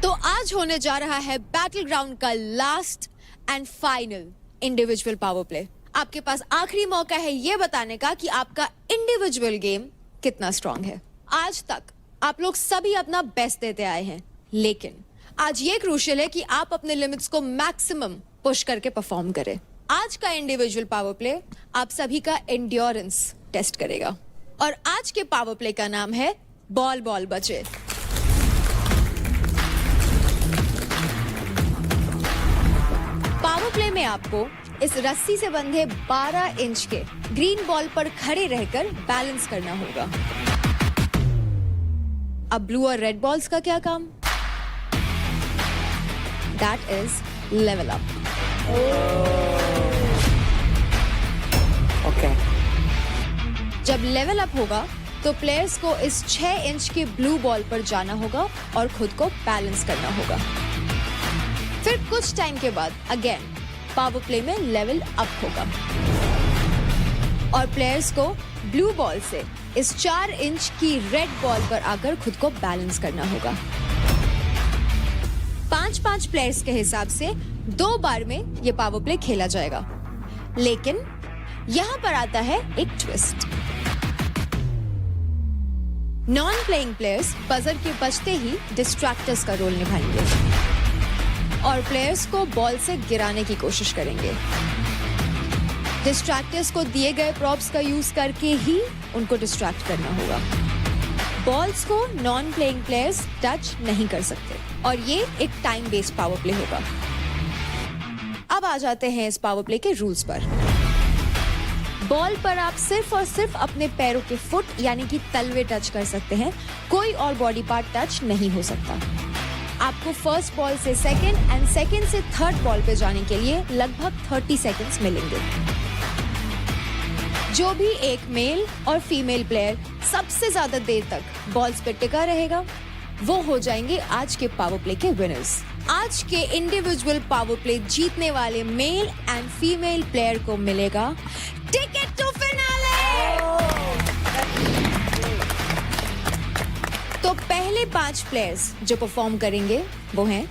तो आज होने जा रहा है बैटल ग्राउंड का last and final individual power play. आपके पास आखिरी मौका है ये बताने का कि आपका इंडिविजुअल गेम कितना स्ट्रांग है। आज तक आप लोग सभी अपना बेस्ट देते आए हैं, लेकिन आज ये क्रूशियल है कि आप अपने लिमिट्स को मैक्सिमम पुश करके परफॉर्म करें। आज का इंडिविजुअल पावर प्ले आप सभी का एंड्योरेंस टेस्ट करेगा और आज के पावर प्ले का नाम है बॉल बॉल बचे। पावर प्ले में आपको इस रस्सी से बंधे 12 इंच के ग्रीन बॉल पर खड़े रहकर बैलेंस करना होगा। अब ब्लू और रेड बॉल्स का क्या काम? That is level up. Okay. जब लेवल अप होगा तो प्लेयर्स को इस 6 इंच के ब्लू बॉल पर जाना होगा और खुद को बैलेंस करना होगा। फिर कुछ टाइम के बाद अगेन पावर प्ले में लेवल अप होगा और प्लेयर्स को ब्लू बॉल से इस 4 इंच की रेड बॉल पर आकर खुद को बैलेंस करना होगा। 5-5 प्लेयर्स के हिसाब से 2 बार में यह पावर प्ले खेला जाएगा, लेकिन यहां पर आता है एक twist. Non playing players buzzer के बजते ही डिस्ट्रैक्टर्स का रोल निभाएंगे और प्लेयर्स को बॉल से गिराने की कोशिश करेंगे। डिस्ट्रैक्टर्स को दिए गए प्रॉप्स का यूज करके ही उनको डिस्ट्रैक्ट करना होगा। बॉल्स को नॉन प्लेइंग प्लेयर्स टच नहीं कर सकते और ये एक टाइम बेस्ड पावर प्ले होगा। अब आ जाते हैं इस पावर प्ले के रूल्स पर। बॉल पर आप सिर्फ और सिर्फ अपने पैरों के फुट यानी कि तलवे टच कर सकते हैं, कोई और बॉडी पार्ट टच नहीं हो सकता। आपको फर्स्ट बॉल से सेकंड एंड सेकंड से थर्ड बॉल पे जाने के लिए लगभग 30 सेकंड्स मिलेंगे। जो भी एक मेल और फीमेल प्लेयर सबसे ज्यादा देर तक बॉल्स पे टिका रहेगा वो हो जाएंगे आज के पावर प्ले के विनर्स। आज के इंडिविजुअल पावर प्ले जीतने वाले मेल एंड फीमेल प्लेयर को मिलेगा टिकट टू फिनाले। तो पहले 5 प्लेयर्स जो परफॉर्म करेंगे वो हैं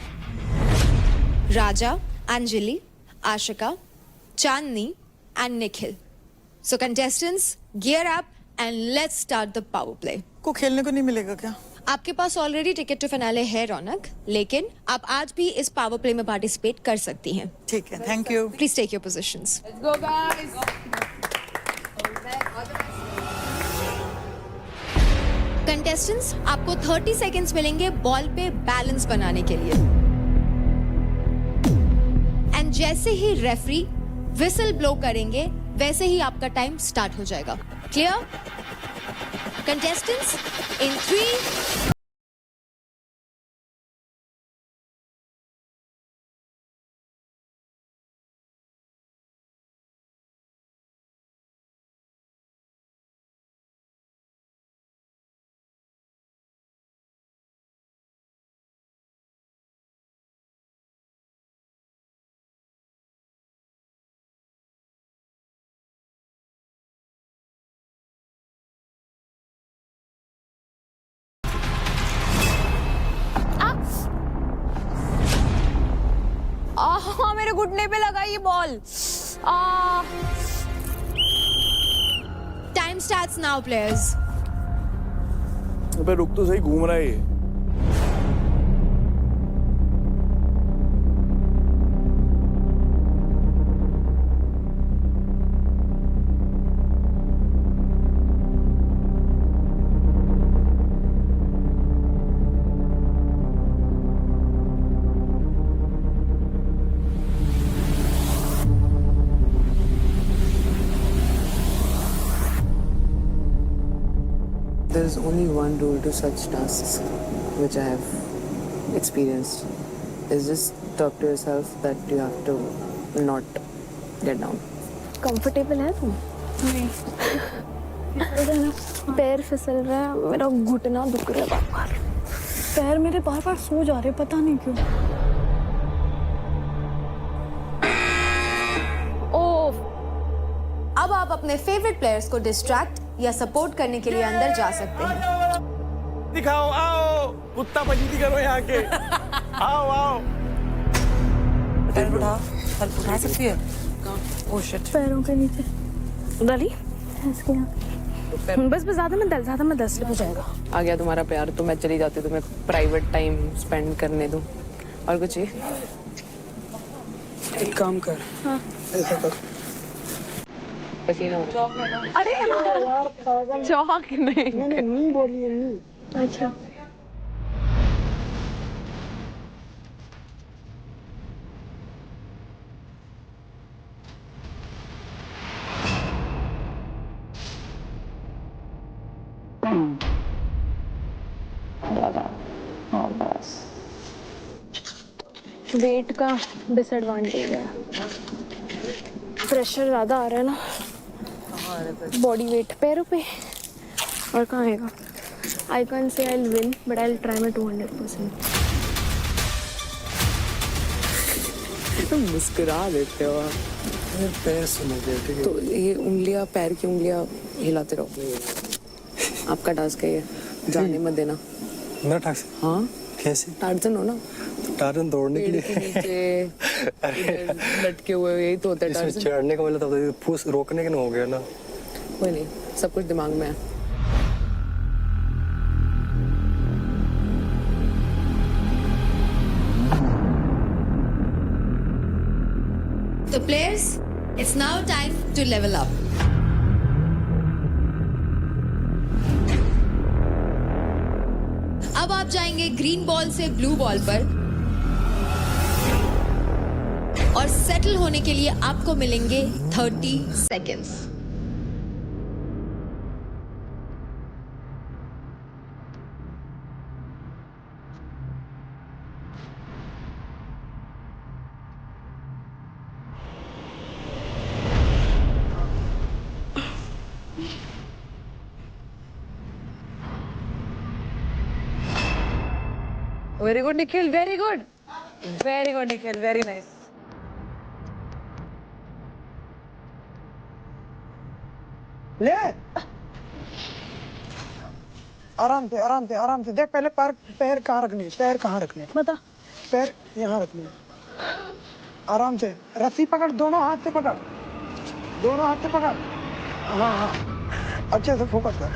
Raja, Anjali, Ashika, Chandni and Nikhil. So contestants gear up and let's start the power play. को खेलने को नहीं मिलेगा क्या? आपके पास ऑलरेडी टिकट टू फिनाले है रौनक, लेकिन आप आज भी इस पावर प्ले में पार्टिसिपेट कर सकती हैं। ठीक है, thank you. Please take your positions. Let's go guys. Contestants आपको 30 सेकंड्स मिलेंगे बॉल पे बैलेंस बनाने के लिए एंड जैसे ही रेफरी विसल ब्लो करेंगे वैसे ही आपका टाइम स्टार्ट हो जाएगा। क्लियर? कंटेस्टेंट्स इन 3 मेरे घुटने पे लगा ये ball. Time starts now players. अबे रुक तो सही, घूम रहा है ये। There is only one rule to such tasks, which I have experienced. Is just talk to yourself that you have to not get down. Comfortable है तुम? नहीं। पैर फिसल रहा है, मेरा घुटना दुख रहा है बार-बार। पैर मेरे बार-बार सो जा रहे, पता नहीं क्यों। ओह, अब आप अपने फेवरेट प्लेयर्स को डिस्ट्रैक्ट या सपोर्ट करने के लिए अंदर जा सकते हैं। दिखाओ, आओ, कुत्ता पजीती करो यहाँ के। आओ आओ। उठा सकती है। Oh shit. पैरों के नीचे डाली इसके यहाँ। बस ज्यादा मत दस हो जाएगा। आ गया तुम्हारा प्यार तो मैं चली जाती हूँ, तुम्हें प्राइवेट टाइम स्पेंड करने दूँ। और कुछ ही एक काम कर, हाँ। ऐसा कर, पसीना हो रहा। अरे चौक नहीं। नहीं बोलिए नहीं। अच्छा वेट का डिसएडवांटेज है, प्रेशर ज्यादा आ रहा है ना बॉडी वेट पैरों पे। और कहाँ आएगा? I can say I win but I try my 200%। तुम मुस्कुरा देते हो। पैर सुनो बेटे। तो ये उंगलियां, पैर की उंगलियां हिलाते रहो। आपका टास्क है ये, जाने मत देना। मेरा टास्क? हाँ कैसे? टार्जन हो ना, टार्जन दौड़ने के पेड़ के लिए। नीचे लटके हुए, यही तो होता है इसमें टार्जन। चढ़ने का मतलब तो फूस रोकने के ना हो गया ना। कोई नहीं, सब कुछ दिमाग में है। So players, it's now time to level up. अब आप जाएंगे ग्रीन बॉल से ब्लू बॉल पर और सेटल होने के लिए आपको मिलेंगे 30 seconds. Very good Nikhil, very good Nikhil, very nice. ले आराम से आराम से आराम से देख, पहले पैर कहाँ रखने, पैर कहाँ रखने, बता। पैर यहाँ रखने। आराम से रस्सी पकड़, दोनों हाथ से पकड़, दोनों हाथ से पकड़। हाँ हाँ अच्छे से फोकस कर,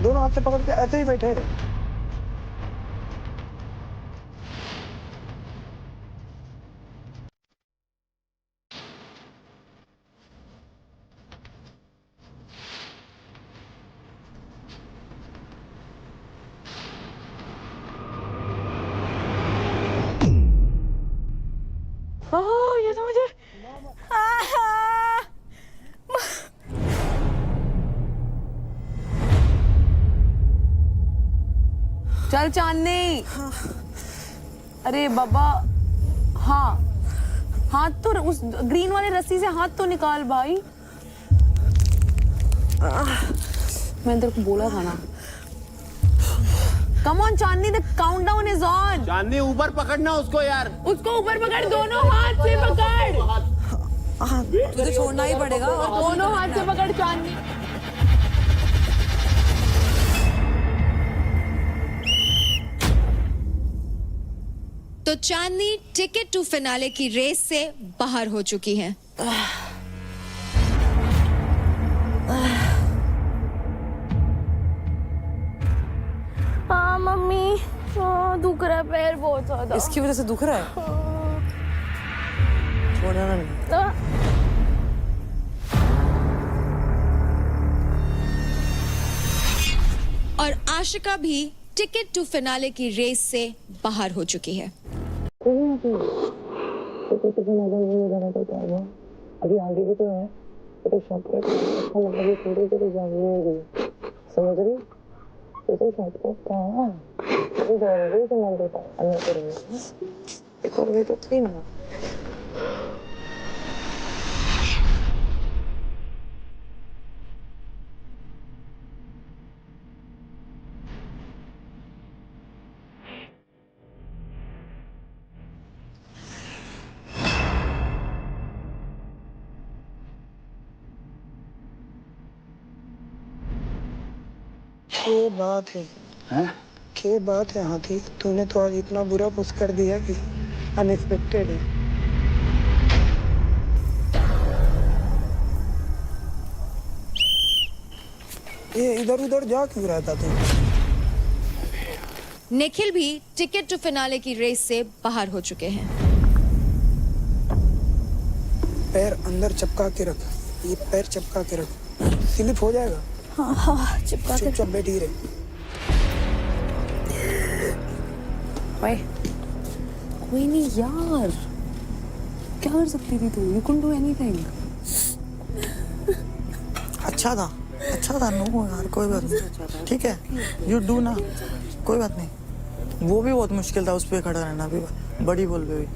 दोनों हाथ से पकड़ के ऐसे ही बैठे रहे। ये तो मुझे चल चांदनी। अरे बाबा, हाँ हाथ तो उस ग्रीन वाले रस्सी से हाथ तो निकाल भाई। मैंने तेरे को बोला था ना। Come on Chandni, the countdown is on. Chandni ऊपर पकड़ना उसको यार, उसको ऊपर पकड़, दोनों हाथ से पकड़। तुझे छोड़ना ही पड़ेगा और दोनों हाथ से पकड़ चांदनी। तो चांदनी टिकट टू फिनाले की रेस से बाहर हो चुकी हैं। हाँ मम्मी, दुख रहा है पैर बहुत ज्यादा। इसकी वजह से दुख रहा है? छोड़ना नहीं। और आशिका भी टिकट टू फिनाले की रेस से बाहर हो चुकी है। अभी आगे भी तो है, तो शॉर्टकट थोड़ी देर जानी होगी, समझ रही? तो शॉर्टकट कहाँ अभी दौड़ोगे तो मैं देता हूँ करेंगे एक और वे तो थी ना। क्या बात है? हैं? क्या बात है हाथी, तूने तो आज इतना बुरा पुश कर दिया कि अनएक्सपेक्टेड है। ये इधर उधर जा क्यों रहता तू? निखिल भी टिकट टू फिनाले की रेस से बाहर हो चुके हैं। पैर अंदर चिपका के रख, ये पैर चिपका के रख, स्लिप हो जाएगा। हाँ चिपका के। चुपचाप बैठी रहे। भाई कोई नहीं यार, क्या कर सकती थी तू? You can do anything. अच्छा था नो यार, कोई बात नहीं, ठीक है, यू डू ना, कोई बात नहीं। वो भी बहुत मुश्किल था उस पे खड़ा रहना भी, बड़ी बॉल पे भी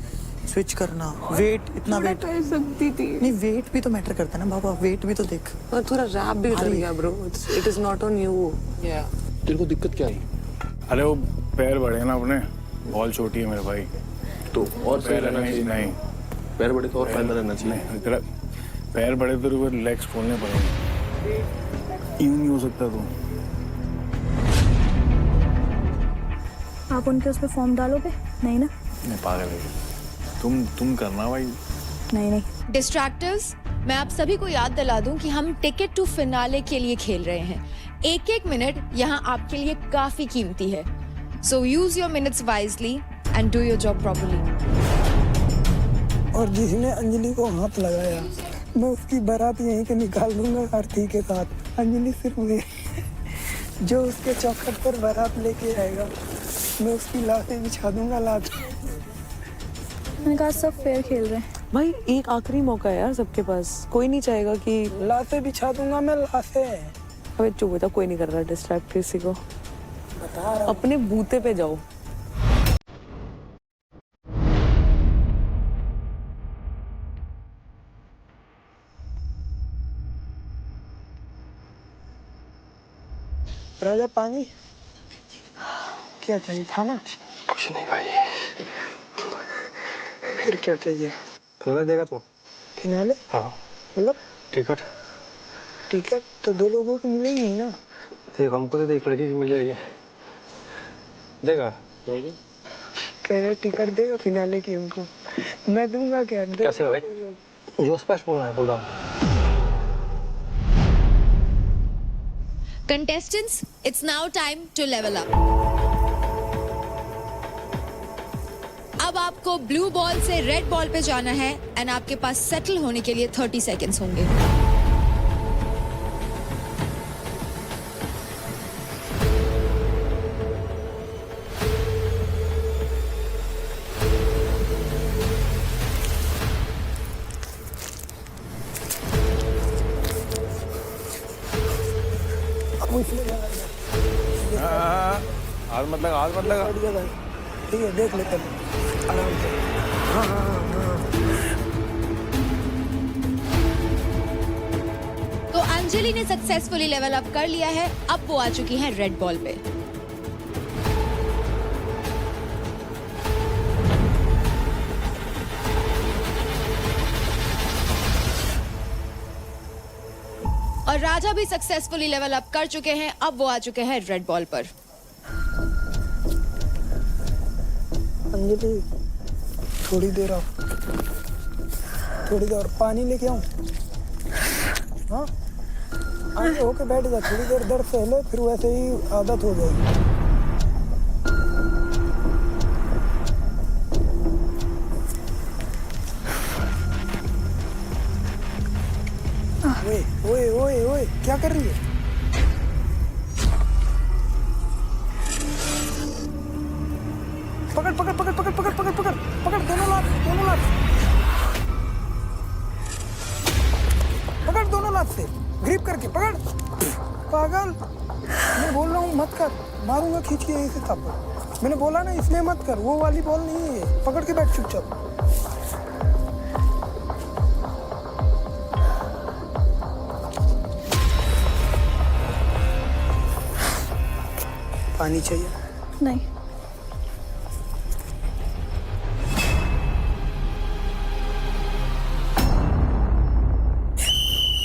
स्विच करना, वेट, इतना वेट कर सकती थी। नहीं, वेट भी तो मैटर करता है ना बाबा, वेट भी तो देख। और थोड़ा रैप भी उतर गया bro, it is not on you. तेरे को दिक्कत क्या आई? अरे वो पैर बड़े हैं ना अपने, बॉल छोटी है मेरे भाई, तो और सही रहना नहीं, चाहिए। नहीं पैर बड़े तो और फायदा रहना चाहिए। नहीं, तेरा पैर बड़े तो लेग्स खोलने पड़ेंगे, यूं नहीं हो सकता तू। आप उनके उस पर फॉर्म डालोगे? नहीं ना? नहीं पागल है, तुम करना भाई। नहीं। डिस्ट्रैक्टर्स, मैं आप सभी को याद दिला दूं कि हम टिकट टू फिनाले के लिए खेल रहे हैं। एक एक मिनट यहाँ आपके लिए काफी कीमती है। So use your minutes wisely and do your job properly. और जिसने अंजलि को हाथ लगाया, मैं उसकी बारात यहीं के निकाल दूंगा आरती के साथ। अंजलि सिर्फ वे जो उसके चौखट पर बारात लेके आएगा, मैं उसकी लाशें बिछा दूंगा। मैंने कहा सब फेयर खेल रहे हैं। भाई एक आखिरी मौका है यार सबके पास, कोई नहीं चाहेगा कि लाशें बिछा दूंगा मैं, लाशें। अबे चुप बता, कोई नहीं कर रहा डिस्ट्रैक्ट किसी को, बता रहा अपने बूते पे जाओ। राजा पानी क्या चाहिए? खाना? कुछ नहीं भाई। फिर क्या चाहिए? फिनाले देगा तू? फिनाले? हाँ। मतलब टिकट तो दो लोगों को मिलेगी ही ना। देख, हमको तो देख लड़की की मिल जाएगी, देगा? कह रहे टिकट देगा फिनाले की हमको, मैं दूंगा क्या? कैसे भाई? जो स्पष्ट बोलना है बोल रहा हूँ। Contestants, it's now time to level up. अब आपको ब्लू बॉल से रेड बॉल पे जाना है एंड आपके पास सेटल होने के लिए 30 सेकेंड्स होंगे। हाथ मत लगा। ठीक है, देख लेते हैं आराम से। हाँ। तो अंजलि ने सक्सेसफुली लेवल अप कर लिया है, अब वो आ चुकी हैं रेड बॉल पे। और राजा भी सक्सेसफुली लेवल अप कर चुके हैं, अब वो आ चुके हैं रेड बॉल पर। अंजलि थोड़ी देर और पानी लेके आऊं? हाँ, आगे होके बैठ जा, थोड़ी देर दर्द सहले, फिर वैसे ही आदत हो जाएगी। ओए, क्या कर रही है? पकड़ दोनों लात। पकड़ दोनों लात से, ग्रिप करके पकड़। पागल, मैं बोल रहा हूँ मत कर, मारूंगा खींच के यहीं से थप्पड़। मैंने बोला ना इसमें मत कर, वो वाली बॉल नहीं है ये। पकड़ के बैठ चुपचाप। पानी चाहिए? नहीं।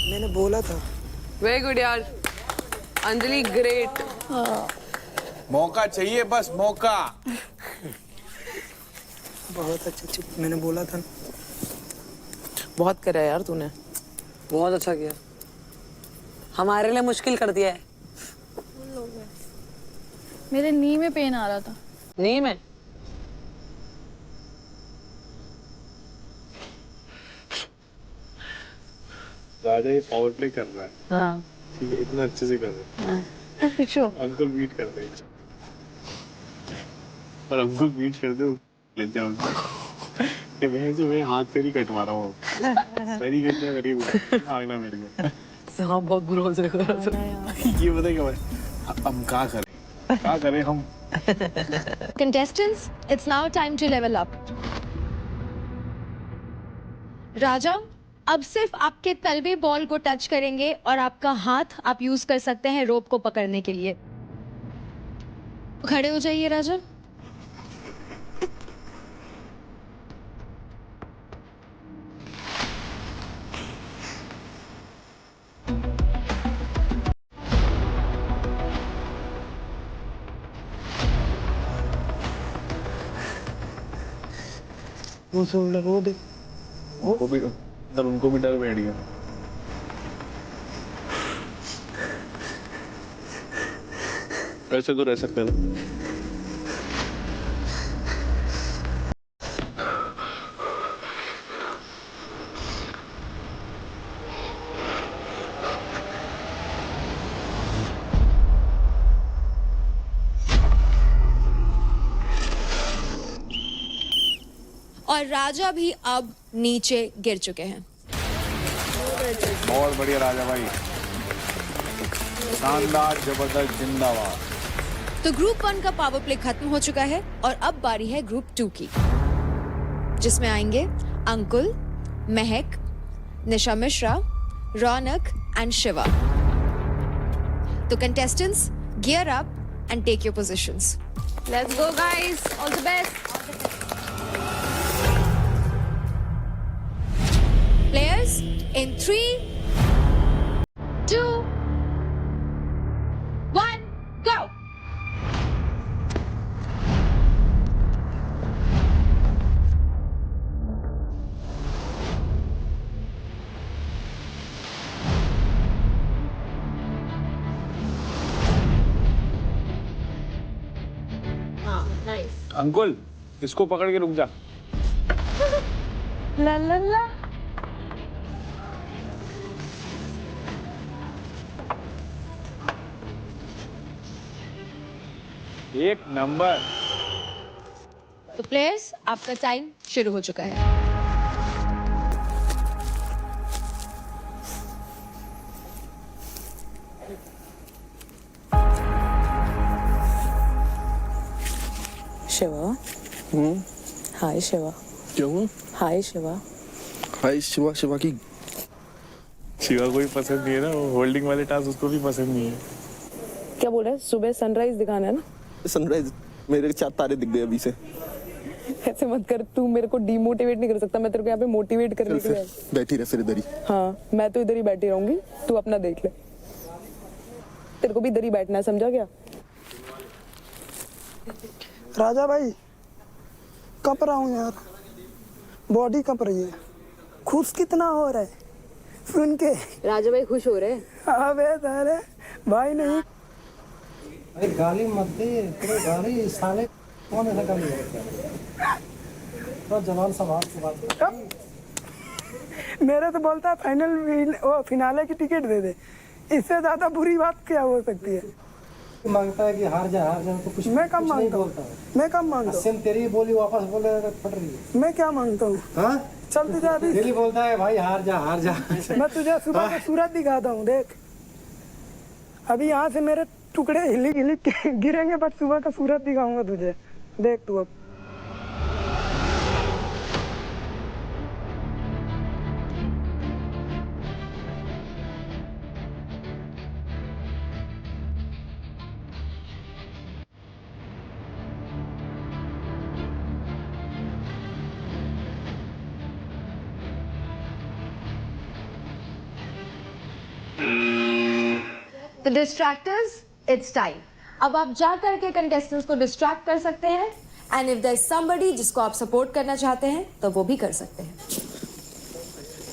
मैंने बोला था। वेरी गुड यार अंजलि, ग्रेट। मौका चाहिए, बस मौका। बहुत अच्छा, चुप, मैंने बोला था। बहुत करा यार तूने, बहुत अच्छा किया, हमारे लिए मुश्किल कर दिया है। मेरे नी में पेन आ रहा था। नहीं मैं राजा ये पावर प्ले कर रहा है, हाँ ठीक है, इतना अच्छे से कर रहा है। अंकुल बीट कर रहे हैं, पर अंकुल बीट कर दो लेते हैं उनको। ये मैं हाथ से नहीं कटवा रहा हूँ, मेरी कटना करी आगना मेरे को। हाँ बहुत बुरा हो जाएगा। ये पता क्या है, हम क्या करें हम। Contestants, it's now time to level up. राजा, अब सिर्फ आपके तलवे बॉल को टच करेंगे और आपका हाथ आप यूज कर सकते हैं रोप को पकड़ने के लिए। खड़े हो जाइए राजा। वो सब लगा, वो देख, वो भी तब उनको भी डर बैठ गया। ऐसे तो रह सकते हैं। और राजा भी अब नीचे गिर चुके हैं। बहुत बढ़िया राजा भाई, शानदार, जबरदस्त, जिंदाबाद। तो ग्रुप 1 का पावर प्ले खत्म हो चुका है और अब बारी है ग्रुप 2 की, जिसमें आएंगे अंकुल, महक, निशा मिश्रा, रौनक एंड शिवा। तो contestants, gear up and take your positions. Let's go guys, all the best. Players, in 3, 2, 1, go! Ankul, इसको पकड़ के रुक जा। ला ला ला। एक नंबर। तो प्लेयर्स, आपका टाइम शुरू हो चुका है। शिवा, हाय शिवा। क्या हुआ? हाय शिवा। हाय शिवा, शिवा की शिवा को भी पसंद नहीं है ना, वो होल्डिंग वाले टास्क उसको भी पसंद नहीं है। क्या बोल रहा है? सुबह सनराइज दिखाना है ना? सनराइज मेरे 4 तारे दिख गए अभी से। ऐसे मत कर, तू मेरे को डिमोटिवेट नहीं कर सकता, मैं तेरे को यहाँ पे मोटिवेट करने के लिए। बैठी रह फिर इधर ही। हाँ, मैं तो इधर ही बैठी रहूंगी, तू अपना देख ले। तेरे को भी इधर ही बैठना है, समझा क्या? राजा भाई, कप रहा हूँ यार, बॉडी कप रही है। खुश कितना हो रहा है सुन के। राजा भाई खुश हो रहे हैं? अबे अरे भाई नहीं। अरे गाली मत दे, तेरे गाली साले कौन ऐसा गाली देता है? तो जवान सवाल से बात कर। मेरे तो बोलता है फाइनल वो फिनाले की टिकट दे दे, इससे ज्यादा बुरी बात क्या हो सकती है? मांगता है कि हार जा तो कुछ मैं कब मांगता हूँ? मैं कब मांगता हूँ? सेम तेरी बोली वापस बोले फट रही है। मैं क्या मांगता हूँ? हाँ, चल तुझे अभी डेली बोलता है भाई हार जा हार जा। मैं तुझे सुबह का सूरज दिखाता हूँ, देख अभी यहाँ से मेरे टुकड़े हिलिक हिलिक के गिरेंगे, बट सुबह का सूरज दिखाऊंगा तुझे, देख तू अब। तो डिस्ट्रैक्टर्स, इट्स टाइम। अब आप जा करके कंटेस्टेंट्स को डिस्ट्रैक्ट कर सकते हैं, and if there is somebody जिसको आप सपोर्ट करना चाहते हैं तो वो भी कर सकते हैं।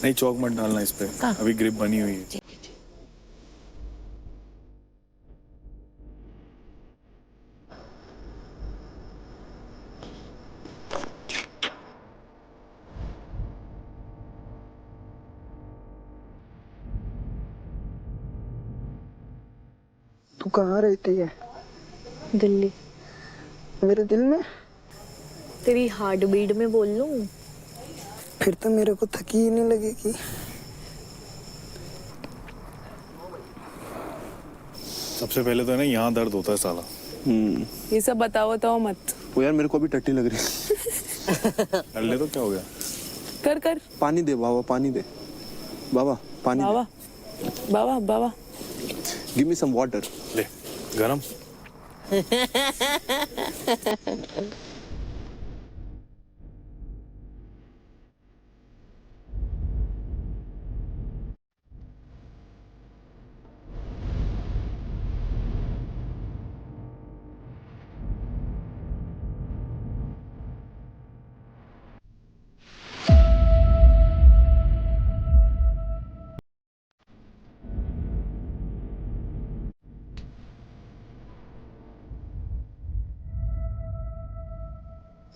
नहीं, चौक मत डालना इस पे, अभी ग्रिप बनी हुई है। तू कहाँ रहती है? दिल्ली। मेरे दिल में? तेरी हार्ट बीट में बोल लूं? फिर तो मेरे को थकी ही नहीं लगेगी। सबसे पहले तो है ना यहाँ दर्द होता है साला। ये सब बताओ मत। वो यार मेरे को अभी टट्टी लग रही है। कर ले तो क्या हो गया? कर कर। पानी दे बाबा, पानी दे बाबा, पानी बाबा बाबा बाबा गिव मी सम वाटर। ले गरम।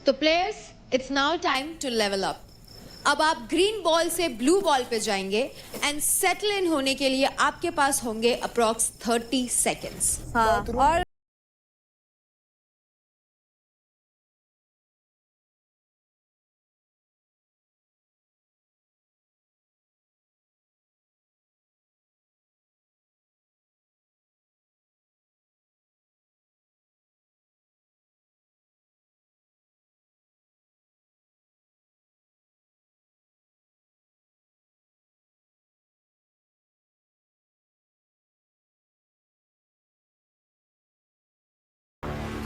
तो players, it's now time to level up. अब आप ग्रीन बॉल से ब्लू बॉल पे जाएंगे एंड सेटल इन होने के लिए आपके पास होंगे अप्रॉक्स 30 सेकेंड्स। हाँ, और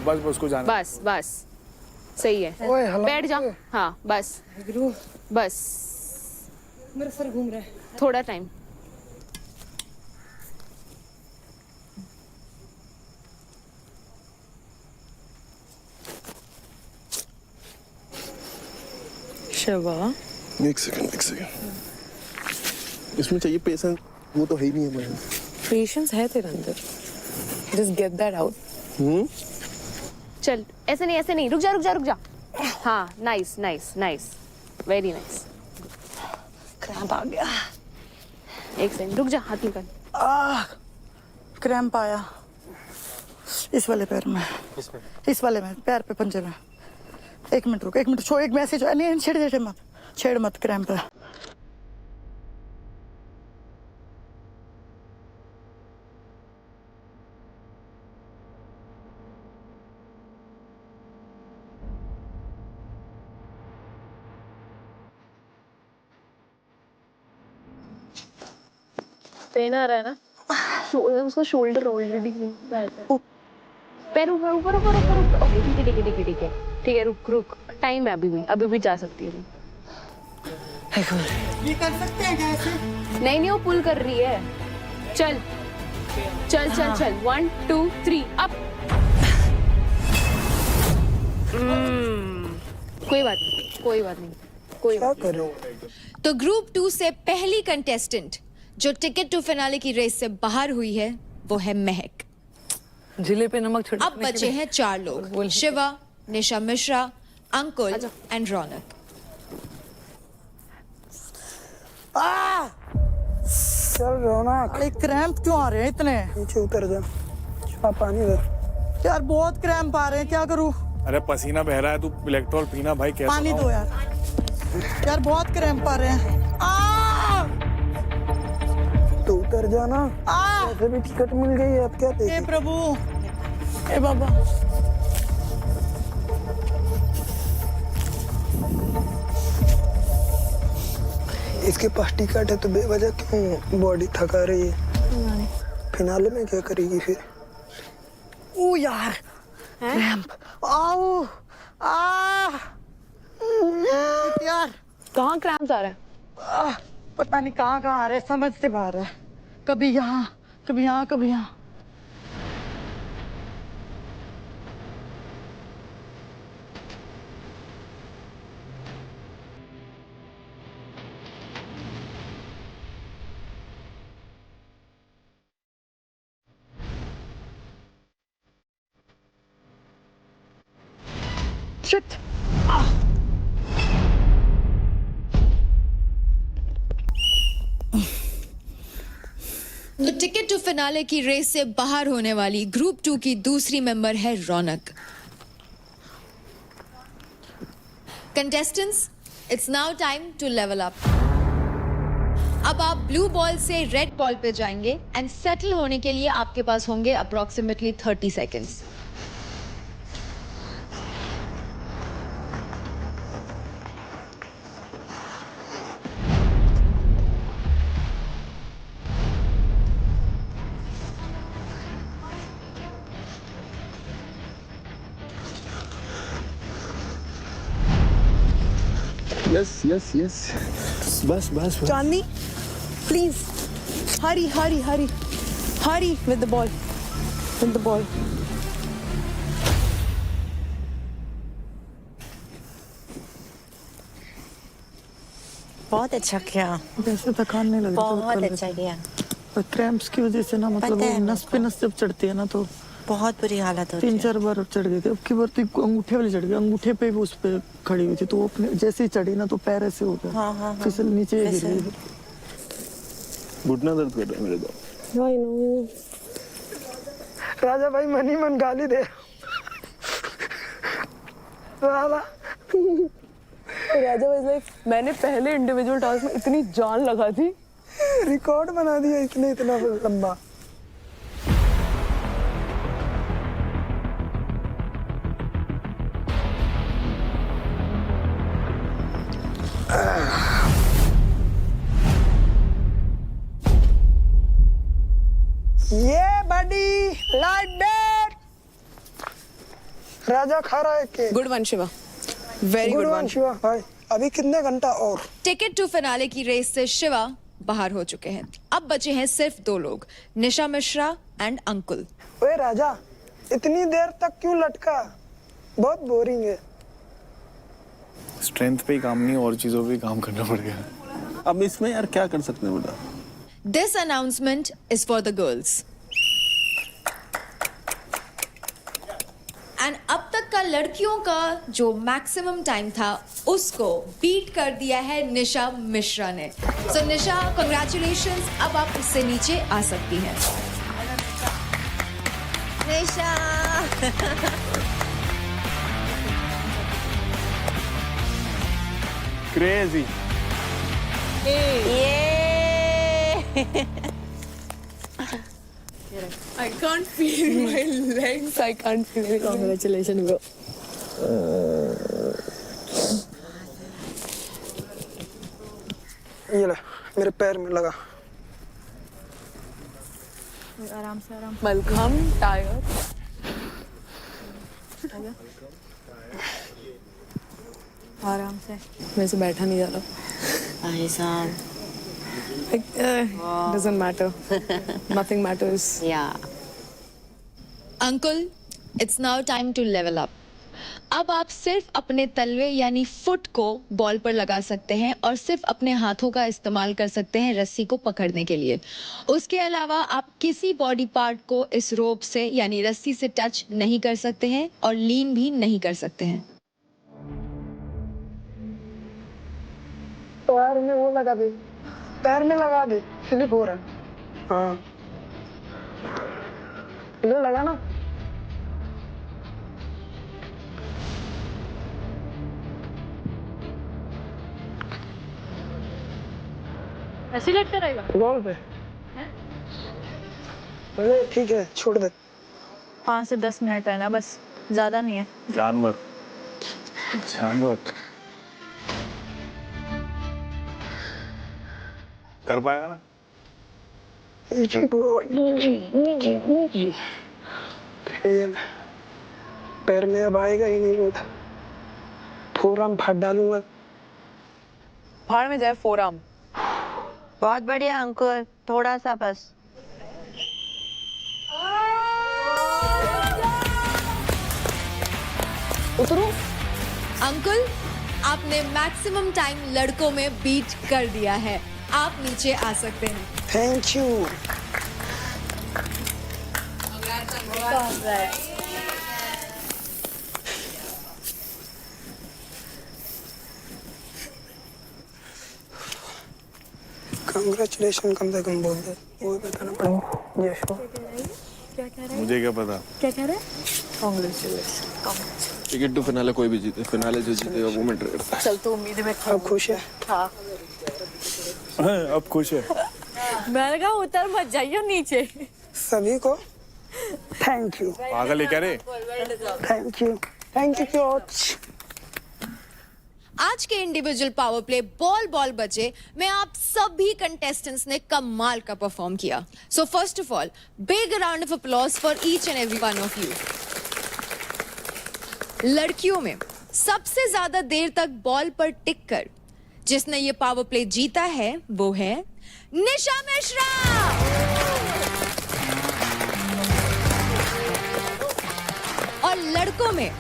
बस उसको जाना। बस बस सही है। बैठ जा। हाँ बस बस, मेरा सर घूम रहा है। थोड़ा टाइम। शिवा, एक सेकंड। इसमें चाहिए पेशेंस, वो तो है ही नहीं है मेरे। पेशेंस है तेरे अंदर। Just get that out. चल ऐसे नहीं, रुक जा। हाँ, नाइस, वेरी नाइस। क्रैम्प आ गया। एक सेकंड, रुक जा, हाथ निकाल। क्रैम्प आया इस वाले पैर में, इस वाले में, पैर पे, पंजे में। एक मिनट रुक, छोड़, एक मैसेज। नहीं, छेड़ मत, क्रैम्प है। पेन आ रहा है ना? उसका शोल्डर ऑलरेडी पैर ऊपर। ओके ठीक है, रुक। टाइम है, अभी भी जा सकती है। ये कर सकते हैं क्या ऐसे? नहीं, वो पुल कर रही है। चल 1 2 3 अप। कोई बात नहीं। क्या कर रहे हो? तो ग्रुप 2 से पहली कंटेस्टेंट जो टिकट टू फिनाले की रेस से बाहर हुई है वो है महक। जिले पे नमक छिड़कने अब बचे हैं 4 लोग, शिवा, निशा मिश्रा, अंकुल एंड रौनक। चल रौनक, अरे क्रैम्प क्यों आ रहे हैं इतने? नीचे उतर जा। पानी दे यार, बहुत क्रैम्प आ रहे हैं, क्या करूं? अरे पसीना बह रहा है, तू इलेक्ट्रॉल पीना भाई। कैसे पानी दो यार, बहुत क्रैम्प आ रहे हैं। तो उतर जाना। ऐसे भी टिकट मिल गई है, अब क्या देखें? हे प्रभु, हे बाबा। इसके पास टिकट है तो बेवजह क्यों बॉडी थका रही है? फिनाले में क्या करेगी फिर? ओ यार, क्रैम्प। आओ यार, कहाँ क्रैम्प्स आ रहा है? पता नहीं कहाँ आ रहे, समझ से बाहर है। कभी यहाँ, कभी यहाँ। Shit! तो टिकट टू फिनाले की रेस से बाहर होने वाली ग्रुप 2 की दूसरी मेंबर है Raunak. Contestants, it's now time to level up. अब आप ब्लू बॉल से रेड बॉल पे जाएंगे एंड सेटल होने के लिए आपके पास होंगे approximately 30 seconds. Yes yes yes, बस बस बस। Chandni, please hurry hurry hurry hurry with the ball, with the ball. बहुत अच्छा किया, वैसे थकान नहीं लग रही। बहुत अच्छा किया। क्रैम्प्स की वजह से ना, मतलब पता है नस पे नस जब चढ़ती है ना तो बहुत बुरी हालत होती है। 3-4 बार चढ़ गई थी। अब की बार तो अंगूठे वाली चढ़ गई, अंगूठे पे भी उस पे खड़ी हुई थी, तो वो अपने जैसे ही चढ़ी ना तो पैर ऐसे हो गया, हाँ, हाँ, हाँ। फिसल नीचे गिर गई। घुटना दर्द कर रहा है मेरे को। राजा भाई मन ही मन गाली दे रहा। राजा वाज लाइक, मैंने पहले इंडिविजुअल टास्क में इतनी जान लगा थी, रिकॉर्ड बना दिया इसने इतना लंबा। ये बड़ी लाइट बेट राजा खा रहा है के। Good one Shiva, very good one Shiva भाई। अभी कितने घंटा और? टिकट टू फिनाले की रेस से शिवा बाहर हो चुके हैं। अब बचे हैं सिर्फ 2 लोग, निशा मिश्रा एंड अंकुल। ओए राजा, इतनी देर तक क्यों लटका? बहुत बोरिंग है। स्ट्रेंथ पे ही काम नहीं, और चीजों पे ही काम करना पड़ेगा। अब इसमें यार क्या कर सकते हैं बता। This announcement is for the girls. And अब तक का लड़कियों का जो मैक्सिमम टाइम था उसको बीट कर दिया है निशा मिश्रा ने। सो निशा, कंग्रेचुलेशंस, अब आप इससे नीचे आ सकती हैं। निशा crazy. I can't feel my legs. I can't feel it. Congratulations, bro. ये ले, मेरे पैर में लगा। आराम से आराम। Malcolm, tired. आराम से। मेरे से बैठा नहीं जा रहा। भाई साहब, Doesn't matter. Nothing matters. Ankul, it's now time to level up. अब आप सिर्फ अपने तलवे यानी फुट को बॉल पर लगा सकते हैं और सिर्फ अपने हाथों का इस्तेमाल कर सकते हैं रस्सी को पकड़ने के लिए। उसके अलावा आप किसी बॉडी पार्ट को इस रोप से यानी रस्सी से टच नहीं कर सकते हैं और लीन भी नहीं कर सकते हैं। पैर में वो लगा दे, पैर में लगा दे, स्लिप हो रहा है। हाँ, इधर लगा ना। ऐसे लटका रहेगा बॉल पे। अरे ठीक है, छोड़ दे। 5 से 10 मिनट है ना, बस ज्यादा नहीं है। जानवर जानवर कर पाएगा ना? पैर में अब आएगा ही नहीं, वो फोरआर्म फाड़ डालूंगा। फाड़ में जाए फोरआर्म। बहुत बढ़िया अंकुल, थोड़ा सा बस। उतरो। अंकुल, आपने मैक्सिमम टाइम लड़कों में बीट कर दिया है। आप नीचे आ सकते हैं। Thank you. कंग्रेचुलेशन कम से कम बोल दे, वो बताना पड़ेगा। यश को मुझे क्या पता। क्या कह रहे हैं? कांग्रेचुलेशन। टिकट टू फिनाले कोई भी जीते, फिनाले जो जीतेगा वो मैं ट्रेड। चल तो उम्मीद है मैं अब खुश है? हाँ अब खुश है। मैंने कहा उतर मत जाइए नीचे। सभी को थैंक यू। पागल है क्या रे? Thank you coach. आज के individual power play ball ball बचे में आप सभी कंटेस्टेंट्स ने कमाल का परफॉर्म किया। So first of all big round of applause for each and every one of you. लड़कियों में सबसे ज्यादा देर तक बॉल पर टिक कर जिसने ये पावर प्ले जीता है वो है निशा मिश्रा। और लड़कों में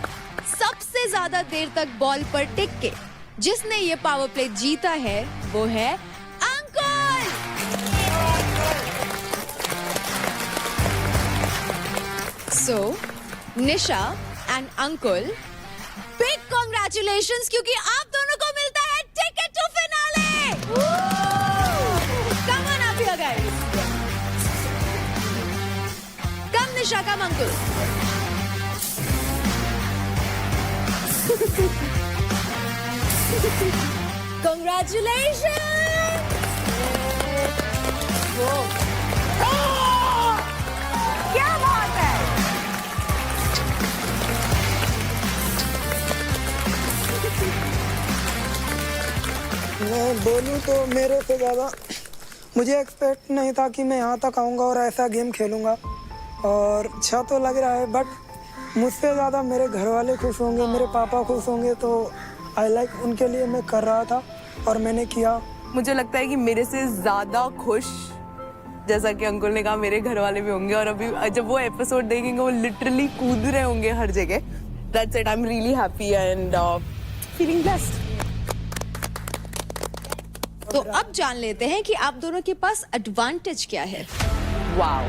सबसे ज्यादा देर तक बॉल पर टिक के जिसने ये पावर प्ले जीता है वो है Ankul. So Nisha and Ankul big congratulations क्योंकि आप दोनों को मिलता है ticket to finale. Come on up here guys. Come Nisha, come Ankul. Congratulations! क्या बात है? मैं बोलूँ तो मेरे से ज़्यादा मुझे एक्सपेक्ट नहीं था कि मैं यहाँ तक आऊँगा और ऐसा गेम खेलूँगा, और अच्छा तो लग रहा है, बट मुझसे ज़्यादा मेरे घर वाले खुश होंगे, मेरे पापा खुश होंगे, तो आई लाइक उनके लिए मैं कर रहा था और मैंने किया। मुझे लगता है कि मेरे से ज्यादा खुश, जैसा कि अंकुल ने कहा, मेरे घर वाले भी होंगे, और अभी जब वो एपिसोड देखेंगे वो लिटरली कूद रहे होंगे हर जगह। That's it, I am really happy and feeling blessed. तो अब जान लेते हैं कि आप दोनों के पास एडवांटेज क्या है। वाओ।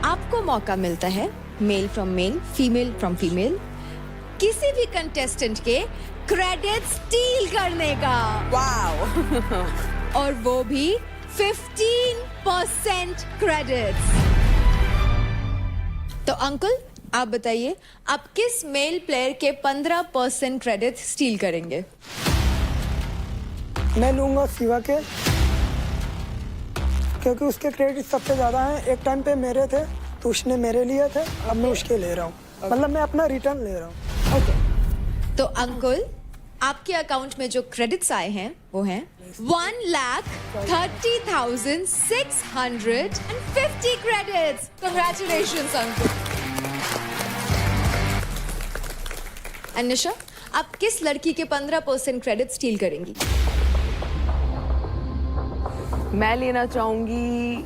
आपको मौका मिलता है male from male, female from female, किसी भी कंटेस्टेंट के क्रेडिट स्टील करने का। वाओ। और वो भी 15% क्रेडिट्स। तो अंकुल आप बताइए, आप किस मेल प्लेयर के 15% क्रेडिट स्टील करेंगे? मैं लूँगा शिवा के, क्योंकि उसके क्रेडिट सबसे ज़्यादा हैं। एक टाइम पे मेरे थे तो उसने मेरे लिए थे, अब मैं उसके ले रहा हूँ, मतलब मैं अपना रिटर्न ले रहा हूँ। ओके। तो अंकुल आपके अकाउंट में जो क्रेडिट्स आए हैं वो हैं 1,30,650 क्रेडिट्स। कंग्रेचुलेशंस अंकुल। एंड निशा, आप किस लड़की के 15% क्रेडिट स्टील करेंगी? मैं लेना चाहूंगी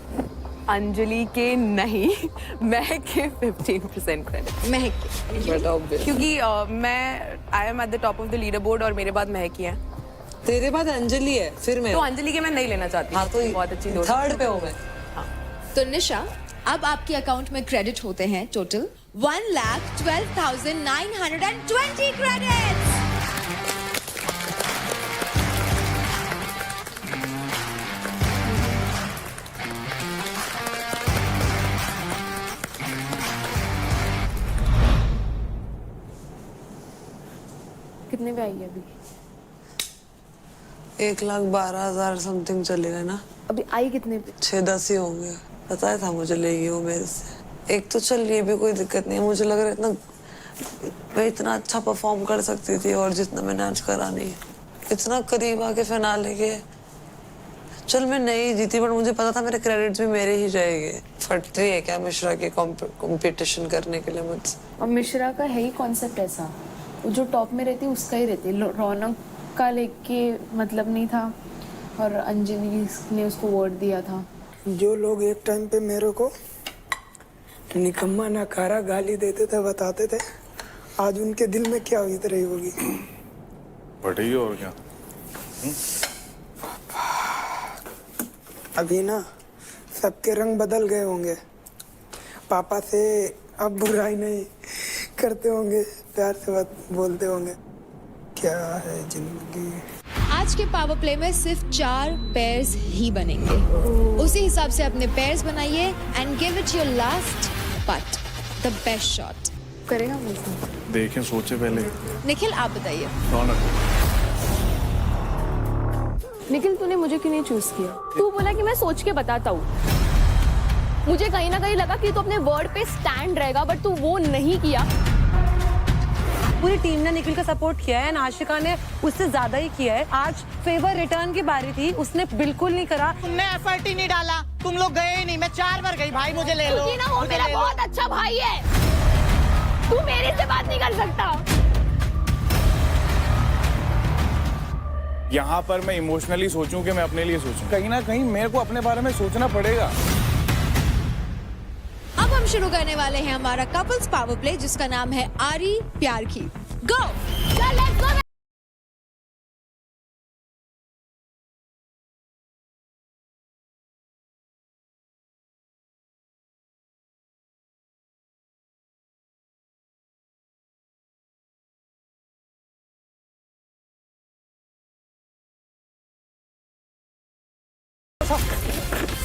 अंजलि के, नहीं, महक के 15% क्रेडिट। महक के, क्योंकि मैं I am at the top of the leader board और मेरे बाद महक ही है। तेरे बाद अंजलि है, फिर मैं। तो अंजलि के मैं नहीं लेना चाहती। हाँ, तो बहुत अच्छी दोस्त। थर्ड पे हूँ मैं। तो निशा, अब आपके अकाउंट में क्रेडिट होते हैं टोटल 1,12,920 क्रेडिट्स। कितने पे आई है अभी? 1,12,000 समथिंग चलेगा ना। अभी आई कितने पे? 6-10 ही होंगे। पता था मुझे लेगी वो मेरे से। एक तो चल, ये भी कोई दिक्कत नहीं है। मुझे लग रहा है इतना मैं इतना अच्छा परफॉर्म कर सकती थी, और जितना मैंने आज करा नहीं। इतना करीब आके फिनाले के। चल मैं नहीं जीती, बट मुझे पता था मेरे क्रेडिट्स भी मेरे ही जाएंगे। फटती है क्या मिश्रा के कंपटीशन करने के लिए मुझसे? और मिश्रा का है ही कॉन्सेप्ट ऐसा, वो जो टॉप में रहती है उसका ही रहती है। रौनक का लेके मतलब नहीं था, और अंजलि ने उसको वोट दिया था। जो लोग एक टाइम पे मेरे को निकम्मा नकारा गाली देते थे, बताते थे, आज उनके दिल में क्या बीत रही होगी। बढ़ेगी और क्या। अभी ना सबके रंग बदल गए होंगे, पापा से अब बुराई नहीं करते होंगे, प्यार से बात बोलते होंगे। क्या है जिंदगी। आज के पावर प्ले में सिर्फ 4 पेयर्स ही बनेंगे। उसी हिसाब से अपने पेयर्स बनाइए and give it your last but the best shot. करेगा मुझे? देखें, सोचे पहले। निखिल आप बताइए। रौनक। निखिल तूने मुझे क्यों नहीं चूज किया? तू बोला कि मैं सोच के बताता हूँ। मुझे कहीं ना कहीं लगा कि तू अपने वर्ड पे स्टैंड रहेगा, बट तू वो नहीं किया। पूरी टीम ने निखिल का सपोर्ट किया है, आशिका ने उससे ज्यादा ही किया है। आज फेवर रिटर्न की बारी थी, उसने बिल्कुल नहीं करा। तुमने एफर्ट ही नहीं डाला, तुम लोग गए ही नहीं। मैं 4 बार गई, भाई मुझे ले लो। क्योंकि ना वो मेरा बहुत अच्छा भाई है, तू मेरे से बात नहीं कर सकता। यहाँ पर मैं इमोशनली सोचूं कि मैं अपने लिए सोचूं, कहीं ना कहीं मेरे को अपने बारे में सोचना पड़ेगा। अब हम शुरू करने वाले हैं हमारा कपल्स पावर प्ले, जिसका नाम है आरी प्यार की। गो। Let's go.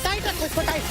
टाइट रखो इसको, टाइट।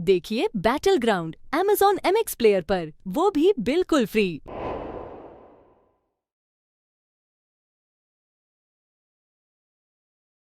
देखिए battle ground Amazon MX player पर, वो भी बिल्कुल फ्री।